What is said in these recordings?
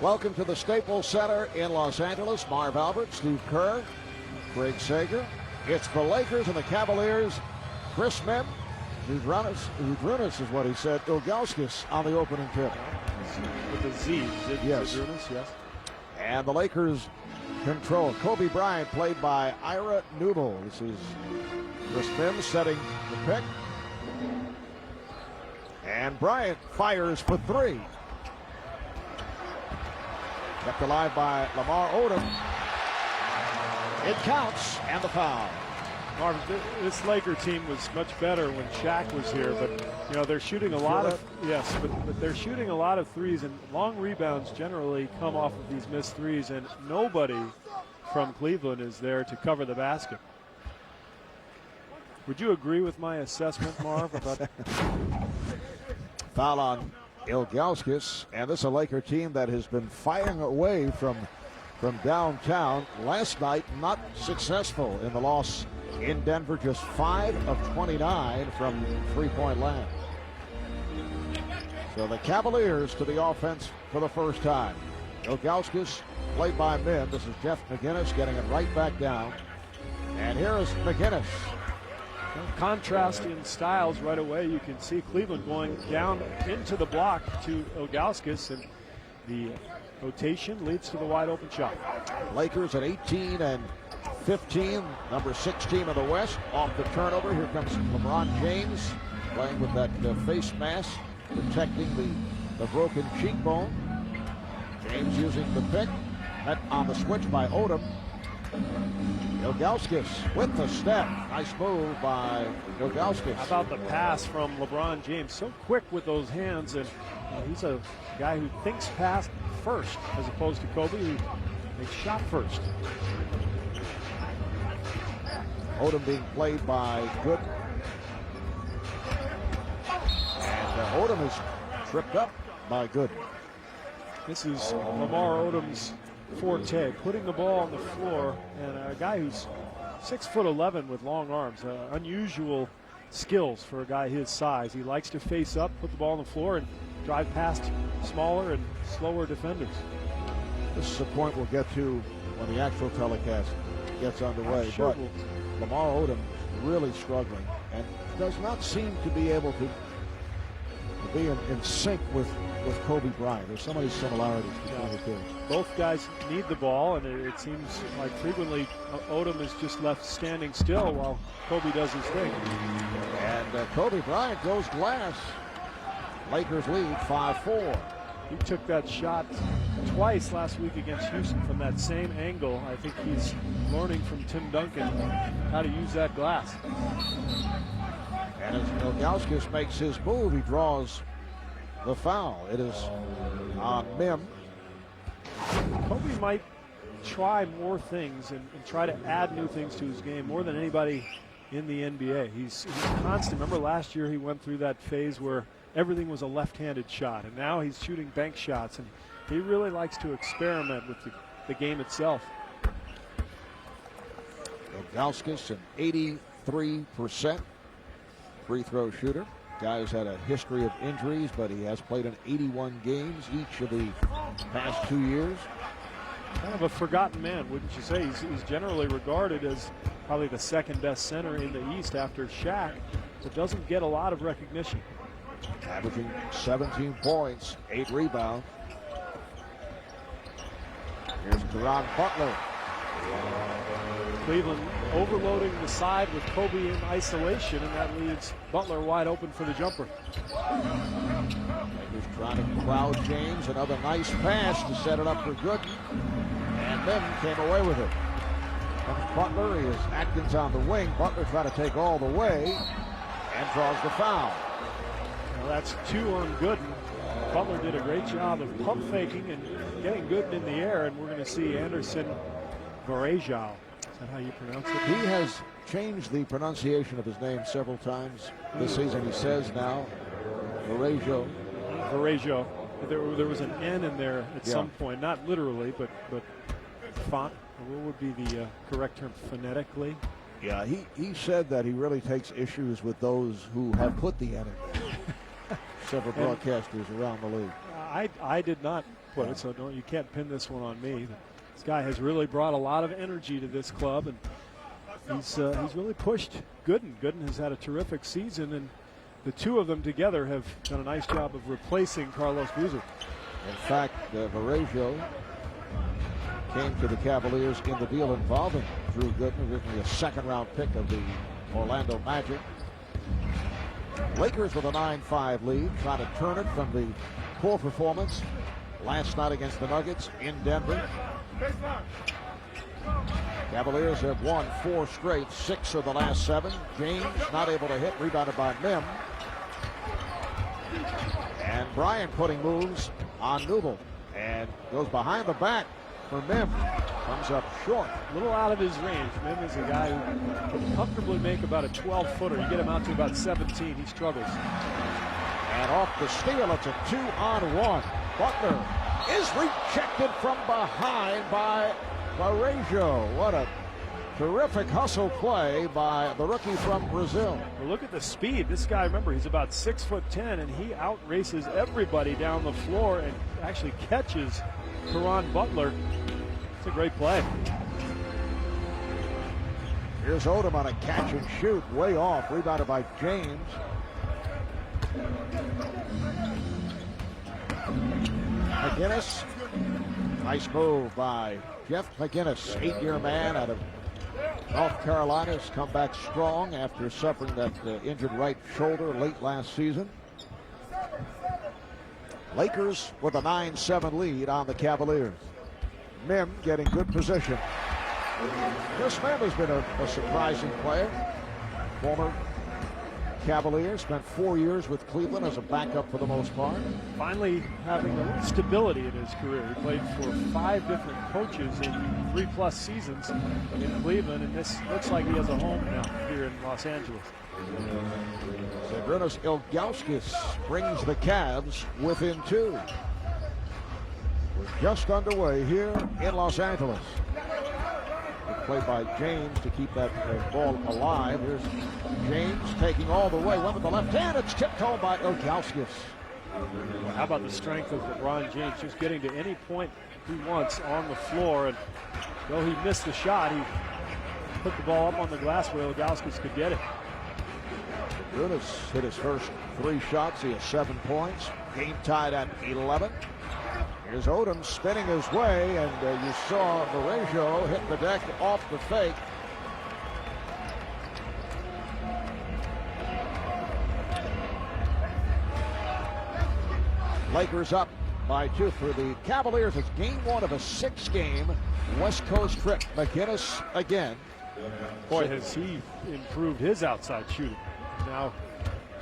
Welcome to the Staples Center in Los Angeles. Marv Albert, Steve Kerr, Greg Sager. It's the Lakers and the Cavaliers. Chris Mem, Udrunas is what he said. Ilgauskas on the opening tip. With a Z. Yes. Udrunas, yes. And the Lakers control. Kobe Bryant played by Ira Newble. This is Chris Mem setting the pick. And Bryant fires for three. Kept alive by Lamar Odom. It counts, and the foul. Marvin, this Laker team was much better when Shaq was here, but they're shooting a lot of but they're shooting a lot of threes, and long rebounds generally come off of these missed threes, and nobody from Cleveland is there to cover the basket. Would you agree with my assessment, Marv? About foul on Ilgauskas, and this is a Laker team that has been firing away from downtown. Last night, not successful in the loss in Denver, just 5 of 29 from three-point land. So the Cavaliers to the offense for the first time. Ilgauskas played by Mim. This is Jeff McGinnis getting it right back down. And here is McGinnis. Contrast in styles right away. You can see Cleveland going down into the block to Ilgauskas, and the rotation leads to the wide open shot. Lakers at 18 and 15, number 6 team in the West. Off the turnover, here comes LeBron James playing with that face mask, protecting the broken cheekbone. James using the pick, met on the switch by Odom. Ilgauskas with the step. Nice move by Ilgauskas. How about the pass from LeBron James? So quick with those hands, and he's a guy who thinks pass first as opposed to Kobe, who makes shot first. Odom being played by Gooden. And Odom is tripped up by Gooden. This is Lamar Odom's forte, putting the ball on the floor, and a guy who's 6'11" with long arms, unusual skills for a guy his size. He likes to face up, put the ball on the floor, and drive past smaller and slower defenders. This is a point we'll get to when the actual telecast gets underway. Sure, but Lamar Odom really struggling and does not seem to be able to be in sync with Kobe Bryant. There's so many similarities between the two. Both guys need the ball, and it seems like frequently Odom is just left standing still while Kobe does his thing. And Kobe Bryant goes glass. Lakers lead 5-4. He took that shot twice last week against Houston from that same angle. I think he's learning from Tim Duncan how to use that glass. And as Ilgauskas makes his move, he draws the foul. It is on Mim. Kobe might try more things and try to add new things to his game more than anybody in the NBA. He's constant. Remember last year he went through that phase where everything was a left-handed shot, and now he's shooting bank shots, and he really likes to experiment with the game itself. Ilgauskas, an 83% free throw shooter. Guy's had a history of injuries, but he has played in 81 games each of the past 2 years. Kind of a forgotten man, wouldn't you say? He's generally regarded as probably the second best center in the East after Shaq, but doesn't get a lot of recognition. Averaging 17 points, 8 rebounds. Here's Caron Butler. Cleveland overloading the side with Kobe in isolation, and that leaves Butler wide open for the jumper. Lakers trying to crowd James. Another nice pass to set it up for Gooden. And then came away with it. Comes Butler. He is Atkins on the wing. Butler trying to take all the way and draws the foul. Now that's 2 on Gooden. Butler did a great job of pump faking and getting Gooden in the air, and we're going to see Anderson Varejao. Is that how you pronounce it? He has changed the pronunciation of his name several times this season. He says now Varejao. Varejao. There was an N in there at some point, not literally, but font. What would be the correct term phonetically? Yeah, he said that he really takes issues with those who have put the N in there. Several broadcasters around the league. I did not put it, so you can't pin this one on me. This guy has really brought a lot of energy to this club, and he's really pushed Gooden. Gooden has had a terrific season, and the two of them together have done a nice job of replacing Carlos Boozer. In fact, Varejao came to the Cavaliers in the deal involving Drew Gooden, originally a second-round pick of the Orlando Magic. Lakers with a 9-5 lead, trying to turn it from the poor performance last night against the Nuggets in Denver. Cavaliers have won 4 straight, 6 of the last 7. James not able to hit, rebounded by Mim. And Bryant putting moves on Newble, and goes behind the back for Mim. Comes up short. A little out of his range. Mim is a guy who can comfortably make about a 12-footer. You get him out to about 17, he struggles. And off the steal, it's a 2-on-1. Butler is rejected from behind by Varejao. What a terrific hustle play by the rookie from Brazil. Well, look at the speed. This guy, remember, he's about 6'10", and he outraces everybody down the floor and actually catches Caron Butler. It's a great play. Here's Odom on a catch and shoot, way off, rebounded by James. McGinnis, nice move by Jeff McGinnis, 8-year man out of North Carolina, has come back strong after suffering that injured right shoulder late last season. Lakers with a 9-7 lead on the Cavaliers. Mim getting good position. Chris Mim has been a surprising player. Former Cavalier, spent 4 years with Cleveland as a backup for the most part. Finally having a little stability in his career. He played for 5 different coaches in 3+ seasons in Cleveland, and this looks like he has a home now here in Los Angeles. Zydrunas Ilgauskas brings the Cavs within 2. We're just underway here in Los Angeles. Played by James to keep that ball alive. Here's James taking all the way. One with the left hand. It's tipped home by Ilgauskas. Well, how about the strength of LeBron James, just getting to any point he wants on the floor. And though he missed the shot, he put the ball up on the glass where Ilgauskas could get it. Zydrunas hit his first 3 shots. He has 7 points. Game tied at 11. Here's Odom spinning his way, and you saw Varejao hit the deck off the fake. Lakers up by 2 for the Cavaliers. It's game 1 of a 6-game West Coast trip. McGinnis again. Boy, has he improved his outside shooting. Now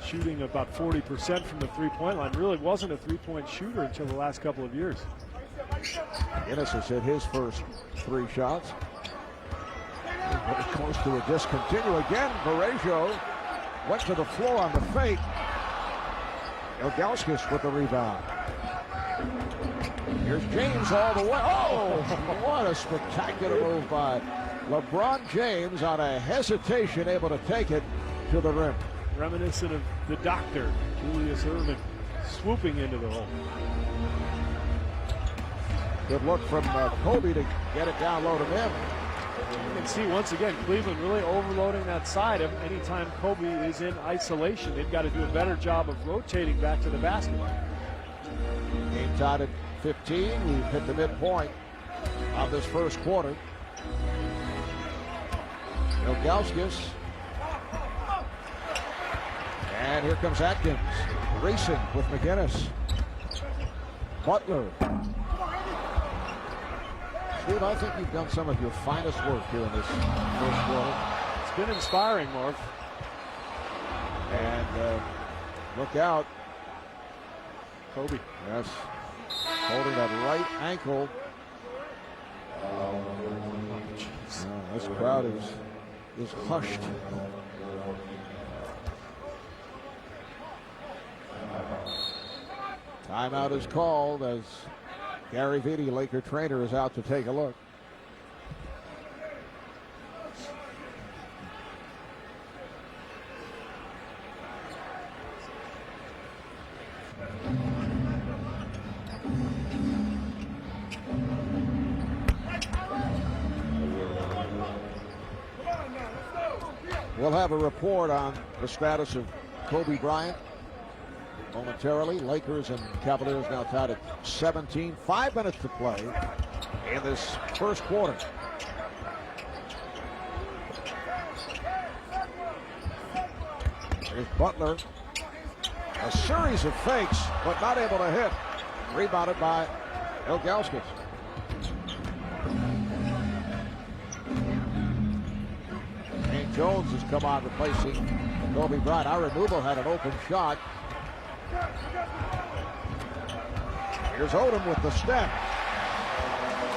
shooting about 40% from the three-point line. Really wasn't a three-point shooter until the last couple of years. Guinness has hit his first 3 shots. Very close to a discontinue again. Varejao went to the floor on the fake. Ilgauskas with the rebound. Here's James all the way. Oh, what a spectacular move by LeBron James on a hesitation, able to take it to the rim. Reminiscent of the doctor, Julius Erving, swooping into the hole. Good look from Kobe to get it down low to him. You can see once again Cleveland really overloading that side. Anytime Kobe is in isolation, they've got to do a better job of rotating back to the basket. Game tied at 15. We've hit the midpoint of this first quarter. Ilgauskas. And here comes Atkins, racing with McGinnis. Butler. Steve, I think you've done some of your finest work here in this first quarter. It's been inspiring, Marv. And look out. Kobe. Yes. Holding that right ankle. This crowd is hushed. Timeout is called as Gary Vitti, Laker trainer, is out to take a look. We'll have a report on the status of Kobe Bryant momentarily. Lakers and Cavaliers now tied at 17. 5 minutes to play in this first quarter. Here's Butler. A series of fakes, but not able to hit. Rebounded by Ilgauskas. St. Jones has come on replacing Kobe Bryant. Ira Newble had an open shot. Here's Odom with the step.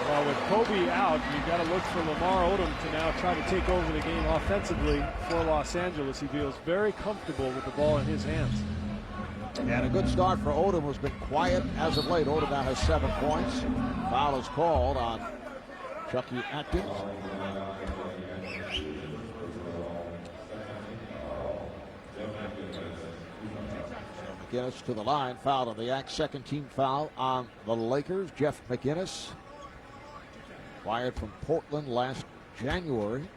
Well, with Kobe out, you've got to look for Lamar Odom to now try to take over the game offensively for Los Angeles. He feels very comfortable with the ball in his hands. And a good start for Odom, who's been quiet as of late. Odom now has 7 points. Foul is called on Chucky Atkins. McInnes to the line, fouled on the act. Second team foul on the Lakers. Jeff McInnes, fired from Portland last January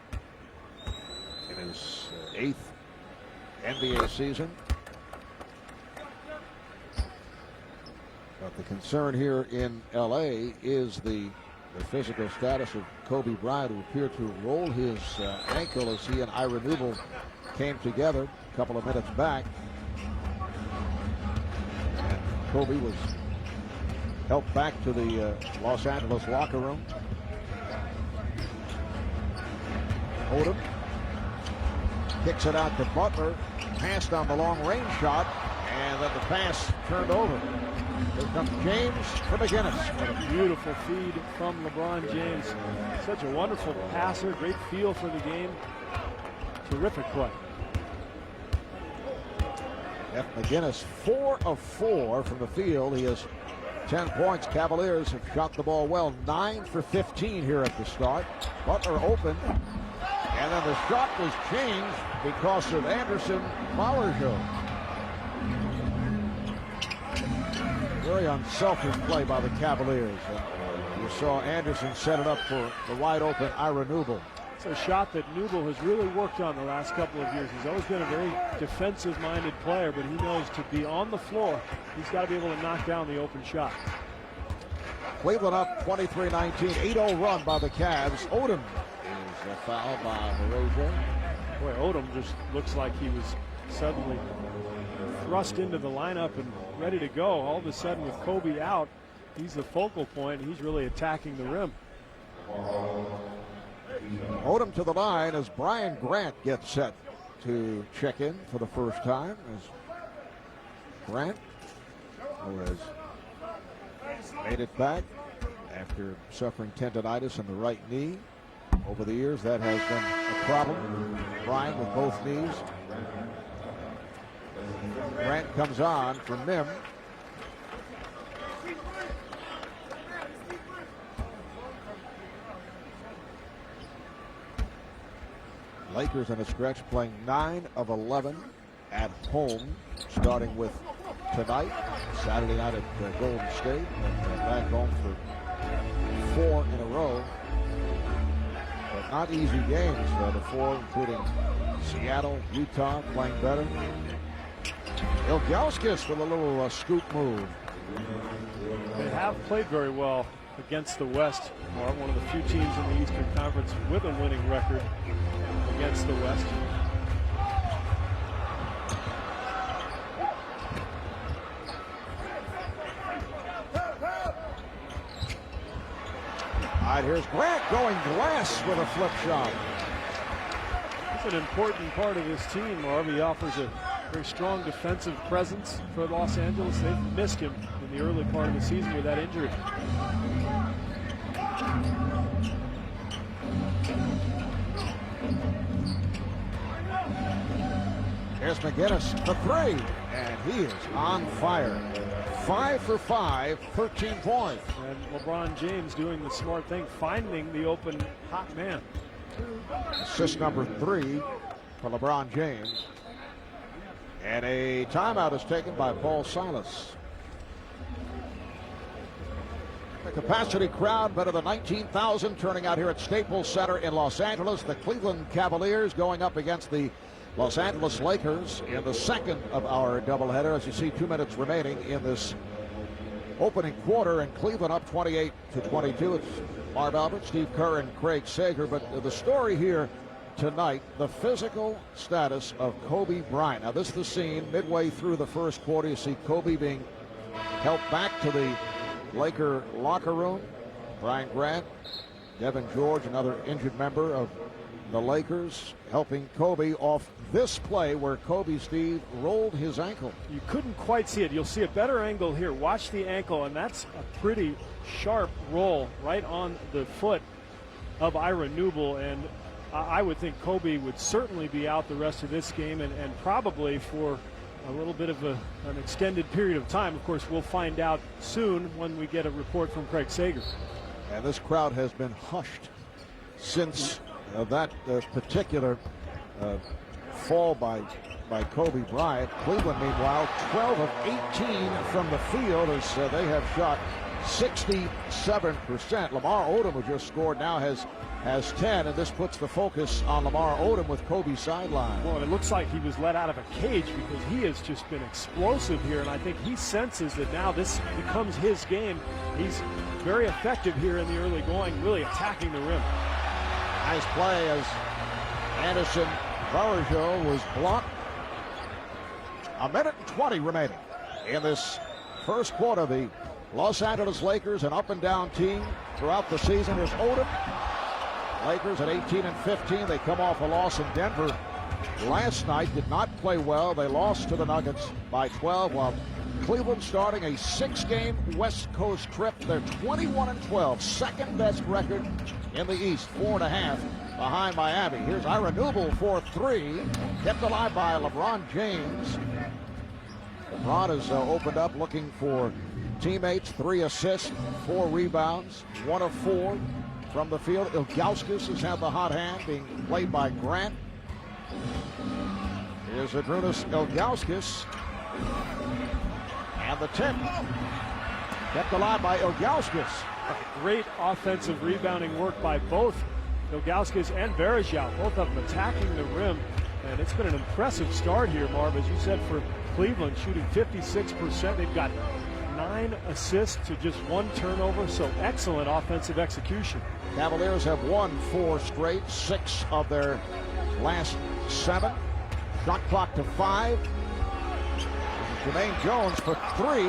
in his 8th NBA season. But the concern here in LA is the physical status of Kobe Bryant, who appeared to roll his ankle as he and Ira Newble came together a couple of minutes back. Kobe was helped back to the Los Angeles locker room. Odom kicks it out to Butler. Passed on the long range shot, and then the pass turned over. Here comes James for McInnes. What a beautiful feed from LeBron James. Such a wonderful passer, great feel for the game. Terrific play. Jeff McInnes 4 of 4 from the field. He has 10 points. Cavaliers have shot the ball well. 9 for 15 here at the start. Butler open. And then the shot was changed because of Anderson Mallerjo. Very unselfish play by the Cavaliers. And you saw Anderson set it up for the wide open Ira Newble. It's a shot that Newble has really worked on the last couple of years. He's always been a very defensive-minded player, but he knows to be on the floor, he's got to be able to knock down the open shot. Cleveland up 23-19, 8-0 run by the Cavs. Odom is fouled by Morojo. Boy, Odom just looks like he was suddenly thrust into the lineup and ready to go. All of a sudden, with Kobe out, he's the focal point. He's really attacking the rim. Odom to the line as Brian Grant gets set to check in for the first time. As Grant, who has made it back after suffering tendonitis in the right knee. Over the years, that has been a problem. Brian with both knees. Grant comes on for Mim. Lakers in a stretch playing 9 of 11 at home, starting with tonight, Saturday night at Golden State, and back home for 4 in a row. But not easy games, the 4, including Seattle, Utah playing better. Ilgauskas with a little scoop move. They have played very well against the West, or one of the few teams in the Eastern Conference with a winning record against the West. All right, here's Grant going glass with a flip shot. It's an important part of this team. Harvey offers a very strong defensive presence for Los Angeles. They've missed him in the early part of the season with that injury. Here's McInnes for 3, and he is on fire. 5 for 5, 13 points. And LeBron James doing the smart thing, finding the open hot man. Assist number 3 for LeBron James. And a timeout is taken by Paul Silas. Capacity crowd, better than 19,000 turning out here at Staples Center in Los Angeles. The Cleveland Cavaliers going up against the Los Angeles Lakers in the second of our doubleheader. As you see, 2 minutes remaining in this opening quarter, and Cleveland up 28-22. It's Marv Albert, Steve Kerr, and Craig Sager. But the story here tonight, the physical status of Kobe Bryant. Now, this is the scene midway through the first quarter. You see Kobe being helped back to the Laker locker room. Brian Grant, Devin George, another injured member of the Lakers, helping Kobe off this play where Kobe, Steve, rolled his ankle. You couldn't quite see it. You'll see a better angle here. Watch the ankle, and that's a pretty sharp roll right on the foot of Ira Newble. And I would think Kobe would certainly be out the rest of this game, and probably for a little bit of an extended period of time. Of course, we'll find out soon when we get a report from Craig Sager. And this crowd has been hushed since that particular fall by Kobe Bryant. Cleveland, meanwhile, 12 of 18 from the field as they have shot 67%. Lamar Odom, who just scored, now has 10, and this puts the focus on Lamar Odom with Kobe sideline. Well, it looks like he was let out of a cage because he has just been explosive here, and I think he senses that now this becomes his game. He's very effective here in the early going, really attacking the rim. Nice play as Anderson Varejao was blocked. A minute and 20 remaining in this first quarter. The Los Angeles Lakers, an up-and-down team throughout the season. Here's Odom. Lakers at 18-15. They come off a loss in Denver last night. Did not play well. They lost to the Nuggets by 12, while Cleveland starting a 6-game West Coast trip. They're 21-12, second best record in the East, 4.5 behind Miami. Here's Ira Newble for 3, kept alive by LeBron James. LeBron has opened up looking for teammates. 3 assists, 4 rebounds, 1 of 4 from the field. Ilgauskas has had the hot hand, being played by Grant. Here's Adrunas Ilgauskas. And the tip kept alive by Ilgauskas. Great offensive rebounding work by both Ilgauskas and Varejao, both of them attacking the rim. And it's been an impressive start here, Marv, as you said, for Cleveland, shooting 56%. They've got 9 assists to just 1 turnover, so excellent offensive execution. Cavaliers have won 4 straight, 6 of their last 7. Shot clock to 5. Jermaine Jones for 3.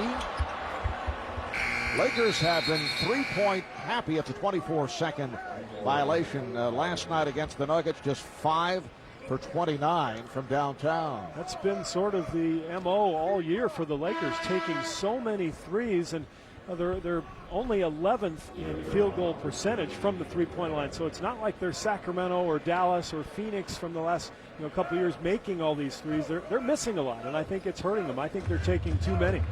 Lakers have been 3-point happy. It's a 24-second violation last night against the Nuggets. Just 5 for 29 from downtown. That's been sort of the MO all year for the Lakers, taking so many threes, and they're only 11th in field goal percentage from the three-point line. So it's not like they're Sacramento or Dallas or Phoenix from the last couple of years making all these threes. They're missing a lot, and I think it's hurting them. I think they're taking too many.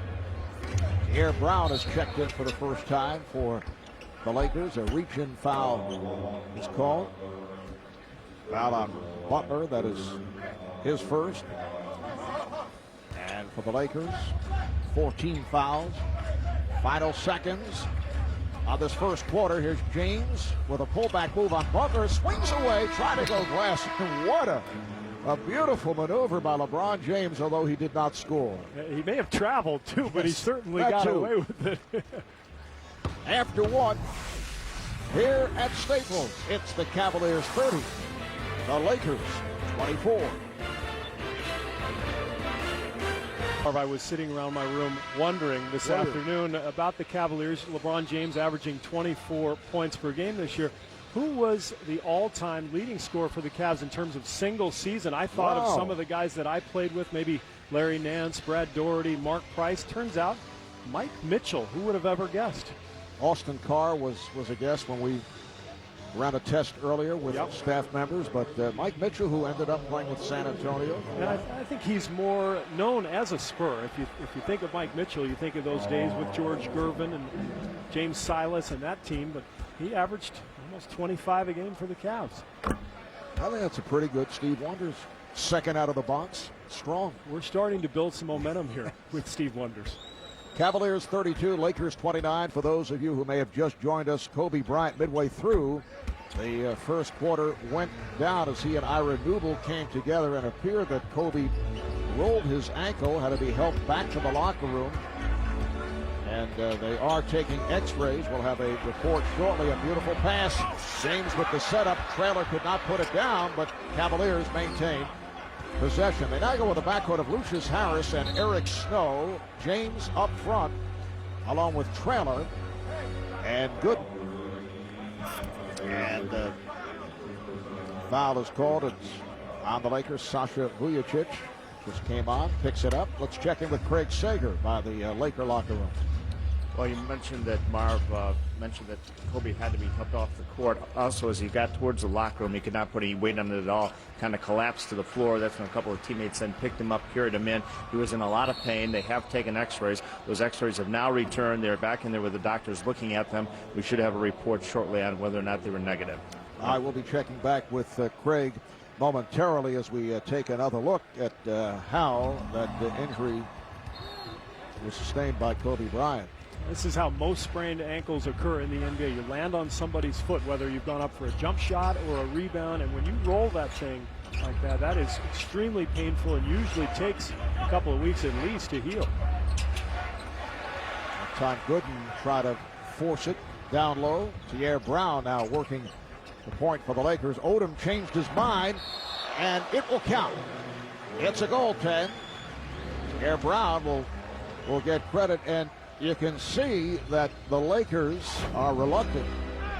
Pierre Brown has checked in for the first time for the Lakers. A reach-in foul is called. Foul on Butler, that is his first. And for the Lakers, 14 fouls. Final seconds of this first quarter. Here's James with a pullback move on Butler. Swings away, trying to go glass. What a beautiful maneuver by LeBron James, although he did not score. He may have traveled too, but he certainly got away with it. After 1, here at Staples, it's the Cavaliers 30, the Lakers 24. I was sitting around my room wondering this afternoon about the Cavaliers. LeBron James averaging 24 points per game this year. Who was the all-time leading scorer for the Cavs in terms of single season? I thought of some of the guys that I played with, maybe Larry Nance, Brad Daugherty, Mark Price. Turns out Mike Mitchell. Who would have ever guessed? Austin Carr was a guest when we ran a test earlier with staff members, but Mike Mitchell, who ended up playing with San Antonio. And I think he's more known as a Spur. If you think of Mike Mitchell, you think of those days with George Gervin and James Silas and that team, but he averaged almost 25 a game for the Cavs. I think that's a pretty good Steve Wonders. Second out of the box. Strong. We're starting to build some momentum here with Steve Wonders. Cavaliers 32, Lakers 29. For those of you who may have just joined us, Kobe Bryant midway through the first quarter went down as he and Ira Newble came together, and appeared that Kobe rolled his ankle, had to be helped back to the locker room. And they are taking x-rays. We'll have a report shortly. A beautiful pass. James with the setup. Traylor could not put it down, but Cavaliers maintain possession. They now go with the backcourt of Lucius Harris and Eric Snow. James up front, along with Traylor and Gooden. And foul is called. It's on the Lakers. Sasha Vujacic just came on, picks it up. Let's check in with Craig Sager by the Laker locker room. Well, you mentioned that Marv mentioned that Kobe had to be helped off the court. Also, as he got towards the locker room, he could not put any weight on it at all. Kind of collapsed to the floor. That's when a couple of teammates then picked him up, carried him in. He was in a lot of pain. They have taken x-rays. Those x-rays have now returned. They're back in there with the doctors looking at them. We should have a report shortly on whether or not they were negative. I will be checking back with Craig momentarily as we take another look at how that injury was sustained by Kobe Bryant. This is how most sprained ankles occur in the NBA. You land on somebody's foot, whether you've gone up for a jump shot or a rebound, and when you roll that thing like that, that is extremely painful and usually takes a couple of weeks at least to heal. That time Gooden tried to force it down low. Tierre Brown now working the point for the Lakers. Odom changed his mind, and it will count. It's a goaltend. Tierre Brown will get credit, and you can see that the Lakers are reluctant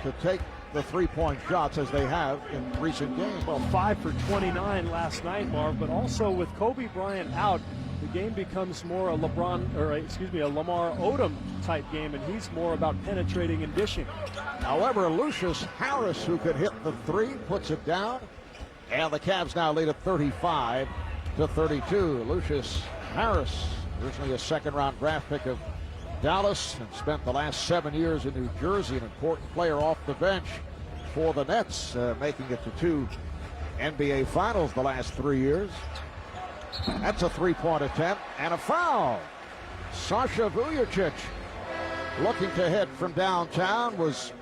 to take the three-point shots as they have in recent games. Well, 5 for 29 last night, Marv, but also with Kobe Bryant out, the game becomes more a Lamar Odom type game, and he's more about penetrating and dishing. However, Lucius Harris, who could hit the three, puts it down, and the Cavs now lead at 35-32. Lucius Harris, originally a second-round draft pick of Dallas, and spent the last 7 years in New Jersey, an important player off the bench for the Nets, making it to 2 NBA Finals the last 3 years. That's a three-point attempt and a foul. Sasha Vujacic, looking to hit from downtown, was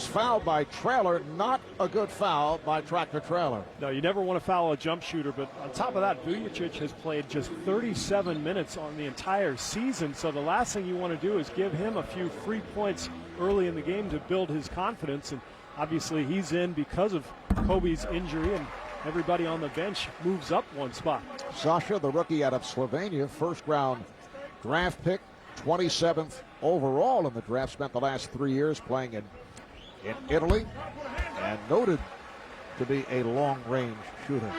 fouled by Traylor. Not a good foul by Tractor Traylor. No, you never want to foul a jump shooter, but on top of that, Vujacic has played just 37 minutes on the entire season, so the last thing you want to do is give him a few free points early in the game to build his confidence, and obviously he's in because of Kobe's injury, and everybody on the bench moves up one spot. Sasha, the rookie out of Slovenia, first-round draft pick, 27th overall in the draft, spent the last 3 years playing in Italy, and noted to be a long-range shooter.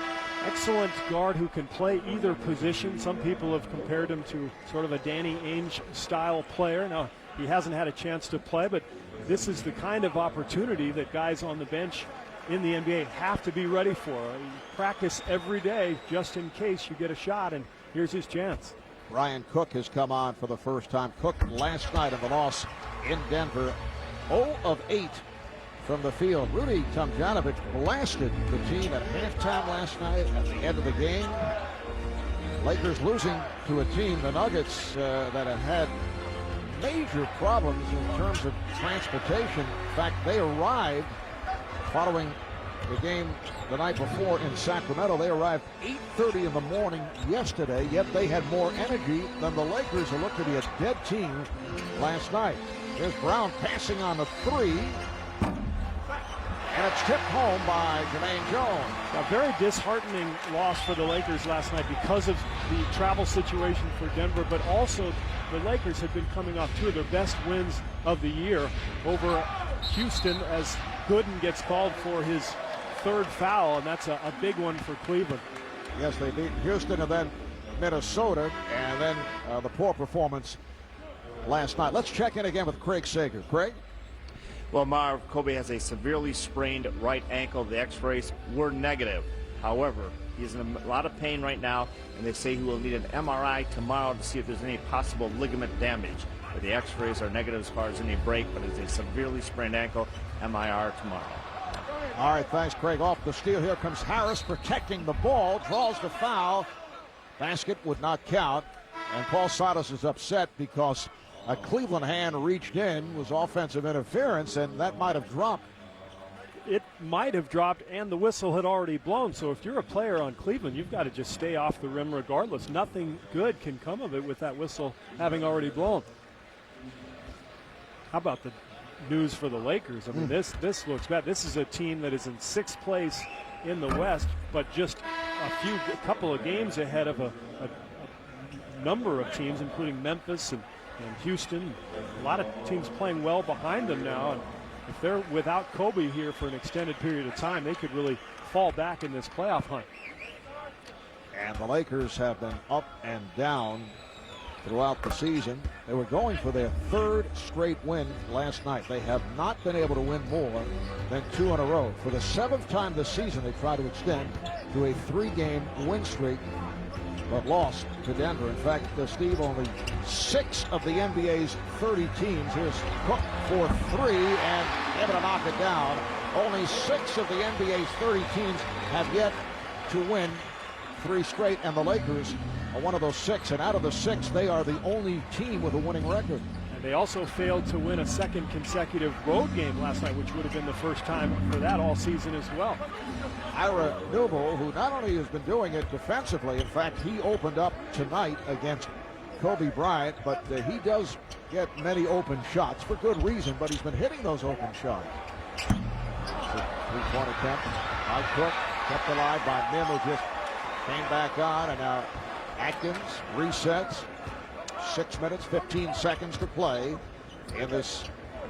Excellent guard who can play either position. Some people have compared him to sort of a Danny Ainge style player. Now, he hasn't had a chance to play, but this is the kind of opportunity that guys on the bench in the NBA have to be ready for. You practice every day just in case you get a shot, and here's his chance. Brian Cook has come on for the first time. Cook last night in the loss in Denver, 0 of 8 from the field. Rudy Tomjanovich blasted the team at halftime last night. At the end of the game, Lakers losing to a team, the Nuggets, that have had major problems in terms of transportation. In fact, they arrived following the game the night before in Sacramento. They arrived 8:30 in the morning yesterday, yet they had more energy than the Lakers, who looked to be a dead team last night. There's Brown passing on the three, and it's tipped home by Jermaine Jones. A very disheartening loss for the Lakers last night because of the travel situation for Denver, but also the Lakers have been coming off 2 of their best wins of the year over Houston, as Gooden gets called for his 3rd foul, and that's a big one for Cleveland. Yes, they beat Houston and then Minnesota, and then the poor performance last night. Let's check in again with Craig Sager. Craig? Well, Marv, Kobe has a severely sprained right ankle. The x-rays were negative. However, he's in a lot of pain right now, and they say he will need an MRI tomorrow to see if there's any possible ligament damage. But the x-rays are negative as far as any break, but it's a severely sprained ankle. MIR tomorrow. All right, thanks, Craig. Off the steal, here comes Harris protecting the ball, draws the foul. Basket would not count, and Paul Silas is upset because a Cleveland hand reached in, was offensive interference, and that might have dropped. It might have dropped, and the whistle had already blown. So if you're a player on Cleveland, you've got to just stay off the rim regardless. Nothing good can come of it with that whistle having already blown. How about the news for the Lakers? I mean, this looks bad. This is a team that is in 6th place in the West, but just a couple of games ahead of a number of teams, including Memphis and Houston. A lot of teams playing well behind them now. And if they're without Kobe here for an extended period of time, they could really fall back in this playoff hunt. And the Lakers have been up and down throughout the season. They were going for their 3rd straight win last night. They have not been able to win more than 2 in a row. For the 7th time this season, they try to extend to a 3-game win streak, but lost to Denver. In fact, Steve, only 6 of the NBA's 30 teams, here's Cook for 3 and able to knock it down. Only 6 of the NBA's 30 teams have yet to win 3 straight, and the Lakers are one of those 6, and out of the 6, they are the only team with a winning record. And they also failed to win a 2nd consecutive road game last night, which would have been the first time for that all season as well. Ira Newble, who not only has been doing it defensively, in fact, he opened up tonight against Kobe Bryant, but he does get many open shots for good reason, but he's been hitting those open shots. Three-point attempt by Cook, kept alive by Mim, who just came back on, and now Atkins resets. 6 minutes, 15 seconds to play in this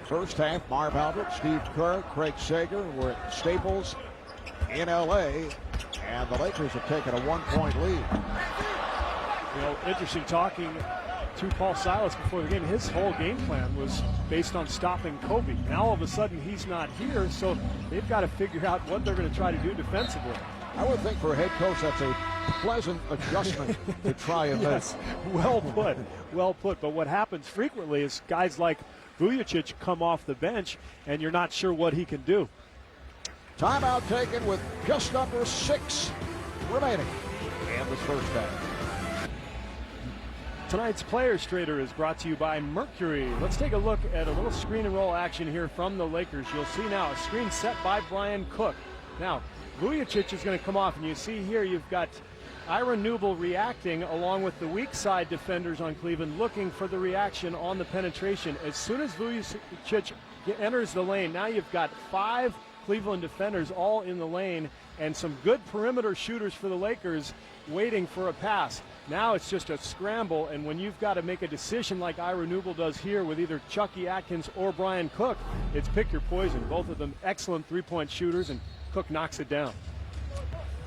first half. Marv Albert, Steve Kerr, Craig Sager were at Staples in L.A., and the Lakers have taken a 1-point lead. You know, interesting talking to Paul Silas before the game. His whole game plan was based on stopping Kobe. Now all of a sudden he's not here, so they've got to figure out what they're going to try to do defensively. I would think for a head coach that's a pleasant adjustment to try and yes, well put, well put. But what happens frequently is guys like Vujacic come off the bench, and you're not sure what he can do. Timeout taken with just under 6 remaining in this first half. Tonight's Players Trader is brought to you by Mercury. Let's take a look at a little screen and roll action here from the Lakers. You'll see now a screen set by Brian Cook. Now, Vujacic is going to come off, and you see here you've got Ira Newble reacting along with the weak side defenders on Cleveland looking for the reaction on the penetration. As soon as Vujacic enters the lane, now you've got 5 Cleveland defenders all in the lane and some good perimeter shooters for the Lakers waiting for a pass. Now it's just a scramble, and when you've got to make a decision like Ira Newble does here with either Chucky Atkins or Brian Cook, it's pick your poison. Both of them excellent three-point shooters, and Cook knocks it down.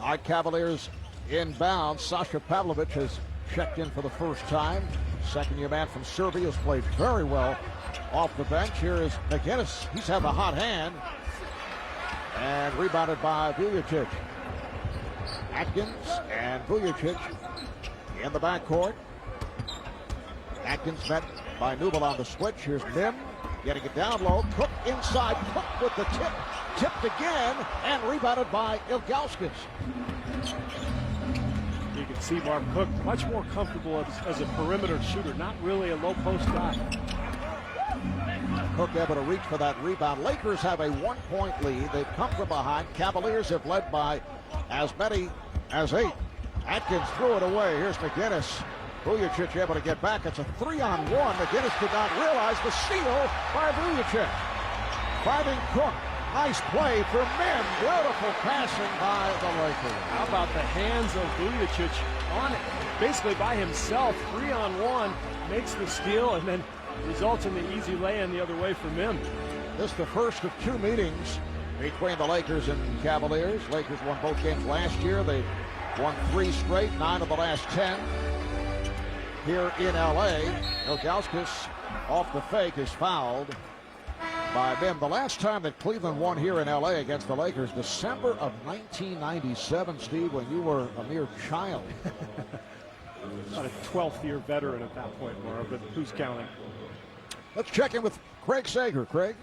Our Cavaliers inbound. Sasha Pavlovic has checked in for the first time. Second-year man from Serbia has played very well off the bench. Here is McInnes. He's had the hot hand. And rebounded by Vujacic. Atkins and Vujacic in the backcourt. Atkins met by Newble on the switch. Here's Mim getting it down low. Cook inside. Cook with the tip. Tipped again and rebounded by Ilgauskas. You can see Marv Cook much more comfortable as a perimeter shooter, not really a low post guy. Cook able to reach for that rebound. Lakers have a 1-point lead. They've come from behind. Cavaliers have led by as many as 8. Atkins threw it away. Here's McInnes. Vujacic able to get back. It's a 3-on-1. McInnes did not realize the steal by Vujacic. Finding Cook. Nice play for Mim. Beautiful passing by the Lakers. How about the hands of Vujacic on it, basically by himself, 3-on-1, makes the steal and then results in the easy lay-in the other way for Mim. This is the first of 2 meetings between the Lakers and Cavaliers. Lakers won both games last year. They won 3 straight, 9 of the last 10 here in L.A. Ilgauskas off the fake is fouled by Mim. The last time that Cleveland won here in L.A. against the Lakers, December of 1997, Steve, when you were a mere child. About a 12th-year veteran at that point, Marv, but who's counting? Let's check in with Craig Sager. Craig?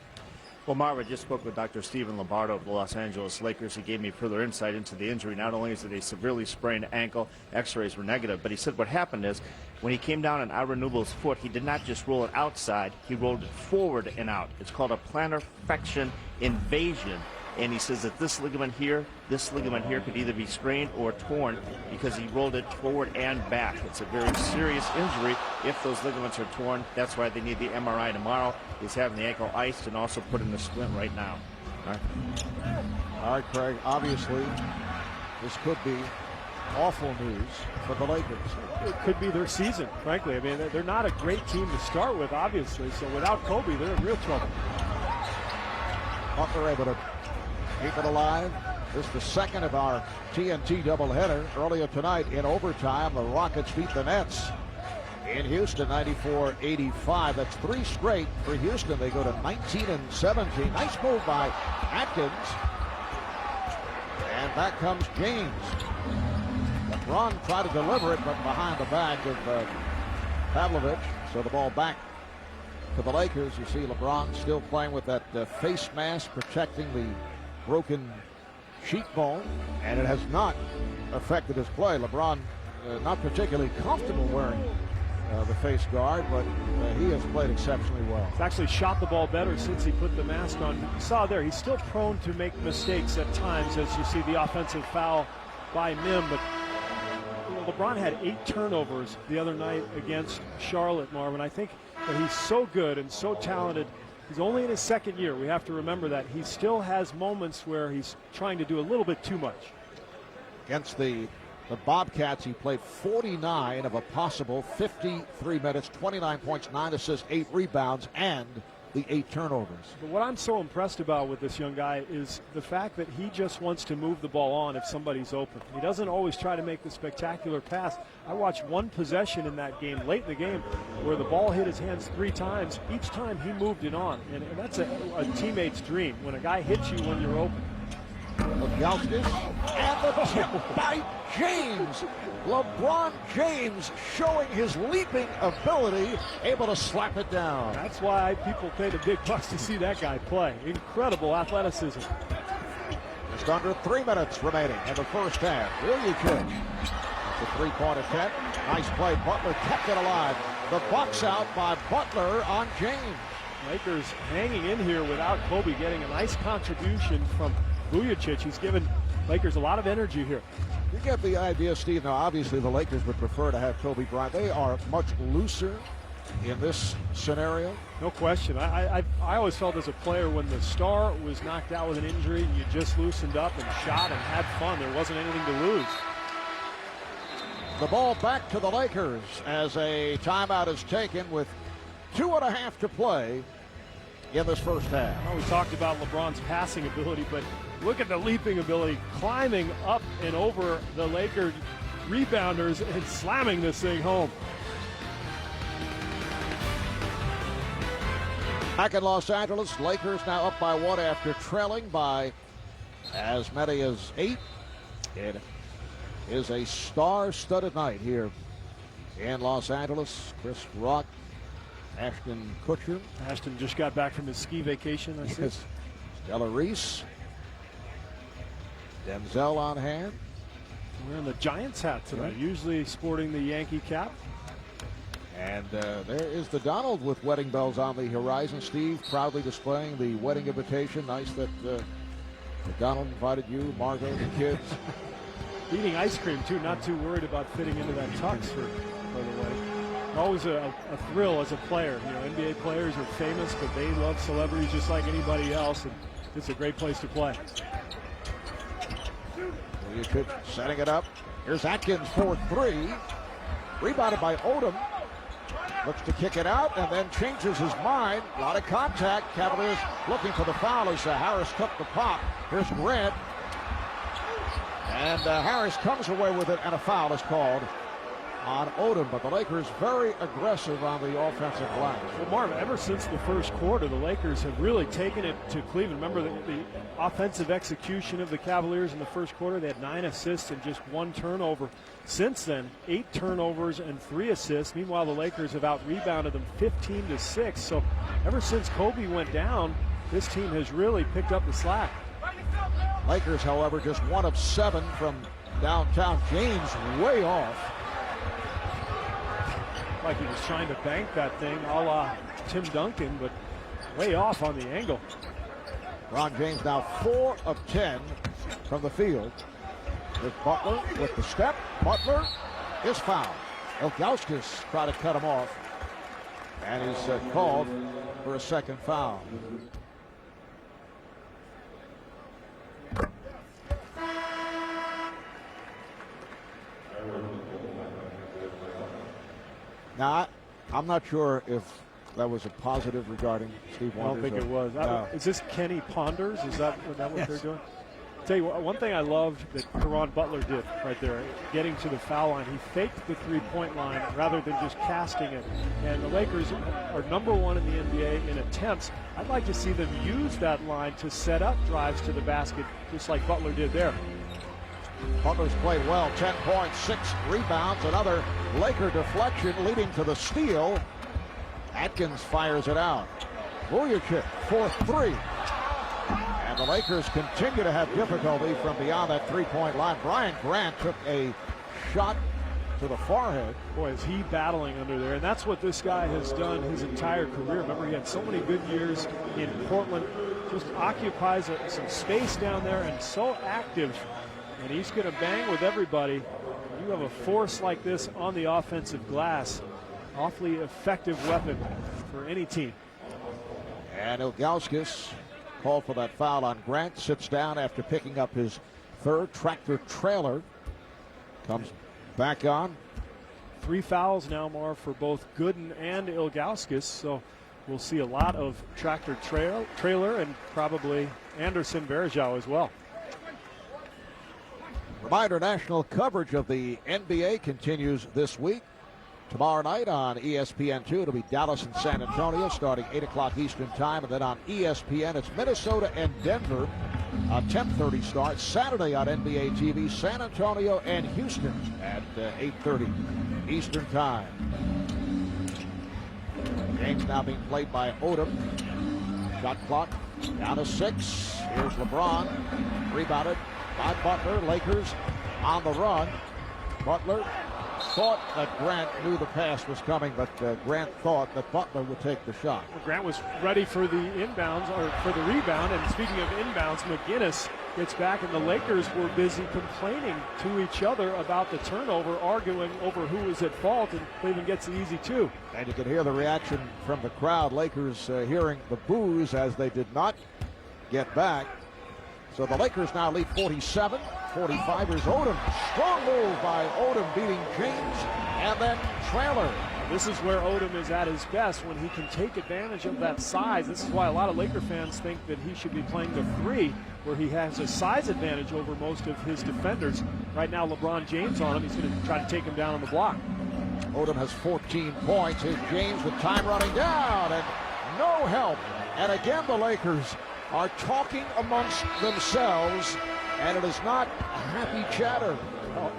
Well, Marv, I just spoke with Dr. Stephen Lombardo of the Los Angeles Lakers. He gave me further insight into the injury. Not only is it a severely sprained ankle, x-rays were negative, but he said what happened is when he came down on Ira Nubel's foot, he did not just roll it outside, he rolled it forward and out. It's called a plantar flexion invasion. And he says that this ligament here could either be strained or torn because he rolled it forward and back. It's a very serious injury if those ligaments are torn. That's why they need the MRI tomorrow. He's having the ankle iced and also put in the splint right now. All right, Craig, obviously this could be awful news for the Lakers. It could be their season, frankly. I mean, they're not a great team to start with, obviously. So without Kobe, they're in real trouble. Butler able to keep it alive. This is the second of our TNT doubleheader. Earlier tonight in overtime, the Rockets beat the Nets in Houston 94-85. That's 3 straight for Houston. They go to 19-17. Nice move by Atkins. And back comes James. LeBron tried to deliver it, but behind the back of Pavlovich. So the ball back to the Lakers. You see LeBron still playing with that face mask protecting the broken cheekbone, and it has not affected his play. LeBron not particularly comfortable wearing the face guard, but he has played exceptionally well. He's actually shot the ball better since he put the mask on. You saw there, he's still prone to make mistakes at times, as you see the offensive foul by Mim, but LeBron had 8 turnovers the other night against Charlotte, Marvin. I think that he's so good and so talented. He's only in his second year. We have to remember that. He still has moments where he's trying to do a little bit too much. Against the Bobcats, he played 49 of a possible 53 minutes, 29 points, 9 assists, 8 rebounds, and the 8 turnovers. But what I'm so impressed about with this young guy is the fact that he just wants to move the ball on if somebody's open. He doesn't always try to make the spectacular pass. I watched one possession in that game, late in the game, where the ball hit his hands 3 times. Each time he moved it on, and that's a teammate's dream, when a guy hits you when you're open. Youngsters, and the tip by James. LeBron James showing his leaping ability, able to slap it down. That's why people pay the big bucks to see that guy play. Incredible athleticism. Just under 3 minutes remaining in the first half. Ilyich, the 3-point attempt. Nice play. Butler kept it alive. The box out by Butler on James. Lakers hanging in here without Kobe, getting a nice contribution from Vujacic. He's given Lakers a lot of energy here. You get the idea, Steve. Now, obviously, the Lakers would prefer to have Kobe Bryant. They are much looser in this scenario. No question. I always felt as a player when the star was knocked out with an injury, you just loosened up and shot and had fun. There wasn't anything to lose. The ball back to the Lakers as a timeout is taken with 2.5 to play in this first half. Well, we talked about LeBron's passing ability, but look at the leaping ability, climbing up and over the Lakers rebounders and slamming this thing home. Back in Los Angeles, Lakers now up by 1 after trailing by as many as 8. It is a star-studded night here in Los Angeles. Chris Rock, Ashton Kutcher. Ashton just got back from his ski vacation, I see. Yes. Stella Reese. Denzel on hand. Wearing the Giants hat tonight, usually sporting the Yankee cap. And there is the Donald with wedding bells on the horizon. Steve proudly displaying the wedding invitation. Nice that Donald invited you, Margot, the kids. Eating ice cream, too, not too worried about fitting into that tux for the wedding. Always a thrill as a player. You know, NBA players are famous, but they love celebrities just like anybody else, and it's a great place to play. Setting it up. Here's Atkins for 3. Rebounded by Odom. Looks to kick it out and then changes his mind. A lot of contact. Cavaliers looking for the foul as Harris took the pop. Here's Grant. And Harris comes away with it, and a foul is called on Odom, but the Lakers very aggressive on the offensive line. Well, Marvin, ever since the first quarter, the Lakers have really taken it to Cleveland. Remember the offensive execution of the Cavaliers in the first quarter? They had 9 assists and just 1 turnover. Since then, 8 turnovers and 3 assists. Meanwhile, the Lakers have out-rebounded them 15-6. So ever since Kobe went down, this team has really picked up the slack. Lakers, however, just 1 of 7 from downtown. James way off. Like he was trying to bank that thing a la Tim Duncan, but way off on the angle. Ron James now 4 of 10 from the field. With Butler with the step. Butler is fouled. Ilgauskas tried to cut him off. And he's called for a second foul. Now, I'm not sure if that was a positive regarding Steve I don't Wonders. think it was. No. Is this Kenny Ponders? Is that what Yes. they're doing? Tell you what, one thing I loved that Caron Butler did right there, getting to the foul line, he faked the three-point line rather than just casting it. And the Lakers are #1 in the NBA in attempts. I'd like to see them use that line to set up drives to the basket, just like Butler did there. Butler's played well, 10 points, 6 rebounds, another Laker deflection leading to the steal. Atkins fires it out. Vujacic, 4th three. And the Lakers continue to have difficulty from beyond that three-point line. Brian Grant took a shot to the forehead. Boy, is he battling under there. And that's what this guy has done his entire career. Remember, he had so many good years in Portland. Just occupies some space down there and so active. And he's going to bang with everybody. You have a force like this on the offensive glass. Awfully effective weapon for any team. And Ilgauskas called for that foul on Grant. Sits down after picking up his 3rd. Tractor trailer comes back on. 3 fouls now, Marv, for both Gooden and Ilgauskas. So we'll see a lot of tractor trailer and probably Anderson Varejao as well. Reminder, national coverage of the NBA continues this week. Tomorrow night on ESPN2, it'll be Dallas and San Antonio starting 8 o'clock Eastern time. And then on ESPN, it's Minnesota and Denver, a 10:30 start. Saturday on NBA TV, San Antonio and Houston at 8:30 Eastern time. Game's now being played by Odom. Shot clock down to 6. Here's LeBron. Rebounded by Butler. Lakers on the run. Butler thought that Grant knew the pass was coming, but Grant thought that Butler would take the shot. Well, Grant was ready for the inbounds, or for the rebound. And speaking of inbounds, McGinnis gets back, and the Lakers were busy complaining to each other about the turnover, arguing over who was at fault, and Cleveland gets the easy 2. And you can hear the reaction from the crowd. Lakers hearing the boos as they did not get back. So the Lakers now lead 47-45. Here's Odom. Strong move by Odom beating James, and then trailer. This is where Odom is at his best, when he can take advantage of that size. This is why a lot of Laker fans think that he should be playing the 3, where he has a size advantage over most of his defenders. Right now, LeBron James on him. He's going to try to take him down on the block. Odom has 14 points. Here's James with time running down, and no help. And again, the Lakers are talking amongst themselves, and it is not happy chatter.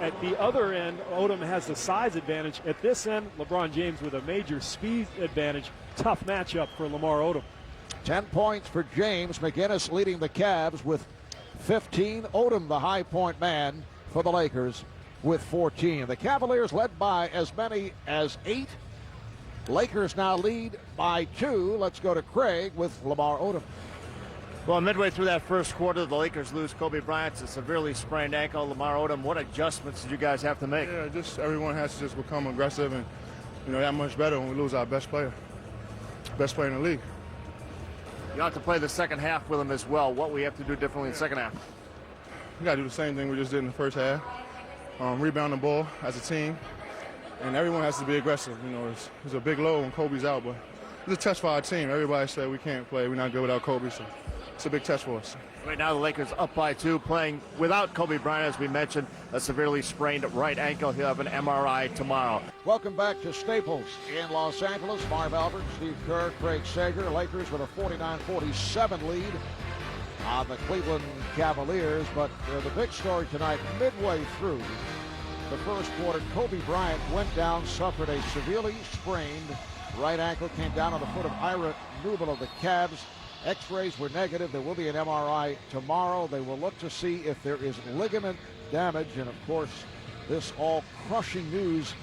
At the other end, Odom has the size advantage. At this end, LeBron James with a major speed advantage. Tough matchup for Lamar Odom. 10 points for James. McGinnis leading the Cavs with 15. Odom, the high point man for the Lakers, with 14. The Cavaliers led by as many as 8. Lakers now lead by 2. Let's go to Craig with Lamar Odom. Well, midway through that first quarter, the Lakers lose Kobe Bryant to severely sprained ankle. Lamar Odom, what adjustments did you guys have to make? Yeah, just everyone has to just become aggressive and, that much better when we lose our best player in the league. You have to play the second half with him as well. What we have to do differently in the second half? We got to do the same thing we just did in the first half. Rebound the ball as a team, and everyone has to be aggressive. It's a big load when Kobe's out, but it's a test for our team. Everybody said we can't play. We're not good without Kobe, so it's a big test for us. Right now, the Lakers up by 2, playing without Kobe Bryant, as we mentioned, a severely sprained right ankle. He'll have an MRI tomorrow. Welcome back to Staples in Los Angeles. Marv Albert, Steve Kerr, Craig Sager. Lakers with a 49-47 lead on the Cleveland Cavaliers. But the big story tonight, midway through the first quarter, Kobe Bryant went down, suffered a severely sprained right ankle, came down on the foot of Ira Newell of the Cavs. X-rays were negative. There will be an MRI tomorrow. They will look to see if there is ligament damage. And, of course, this all crushing news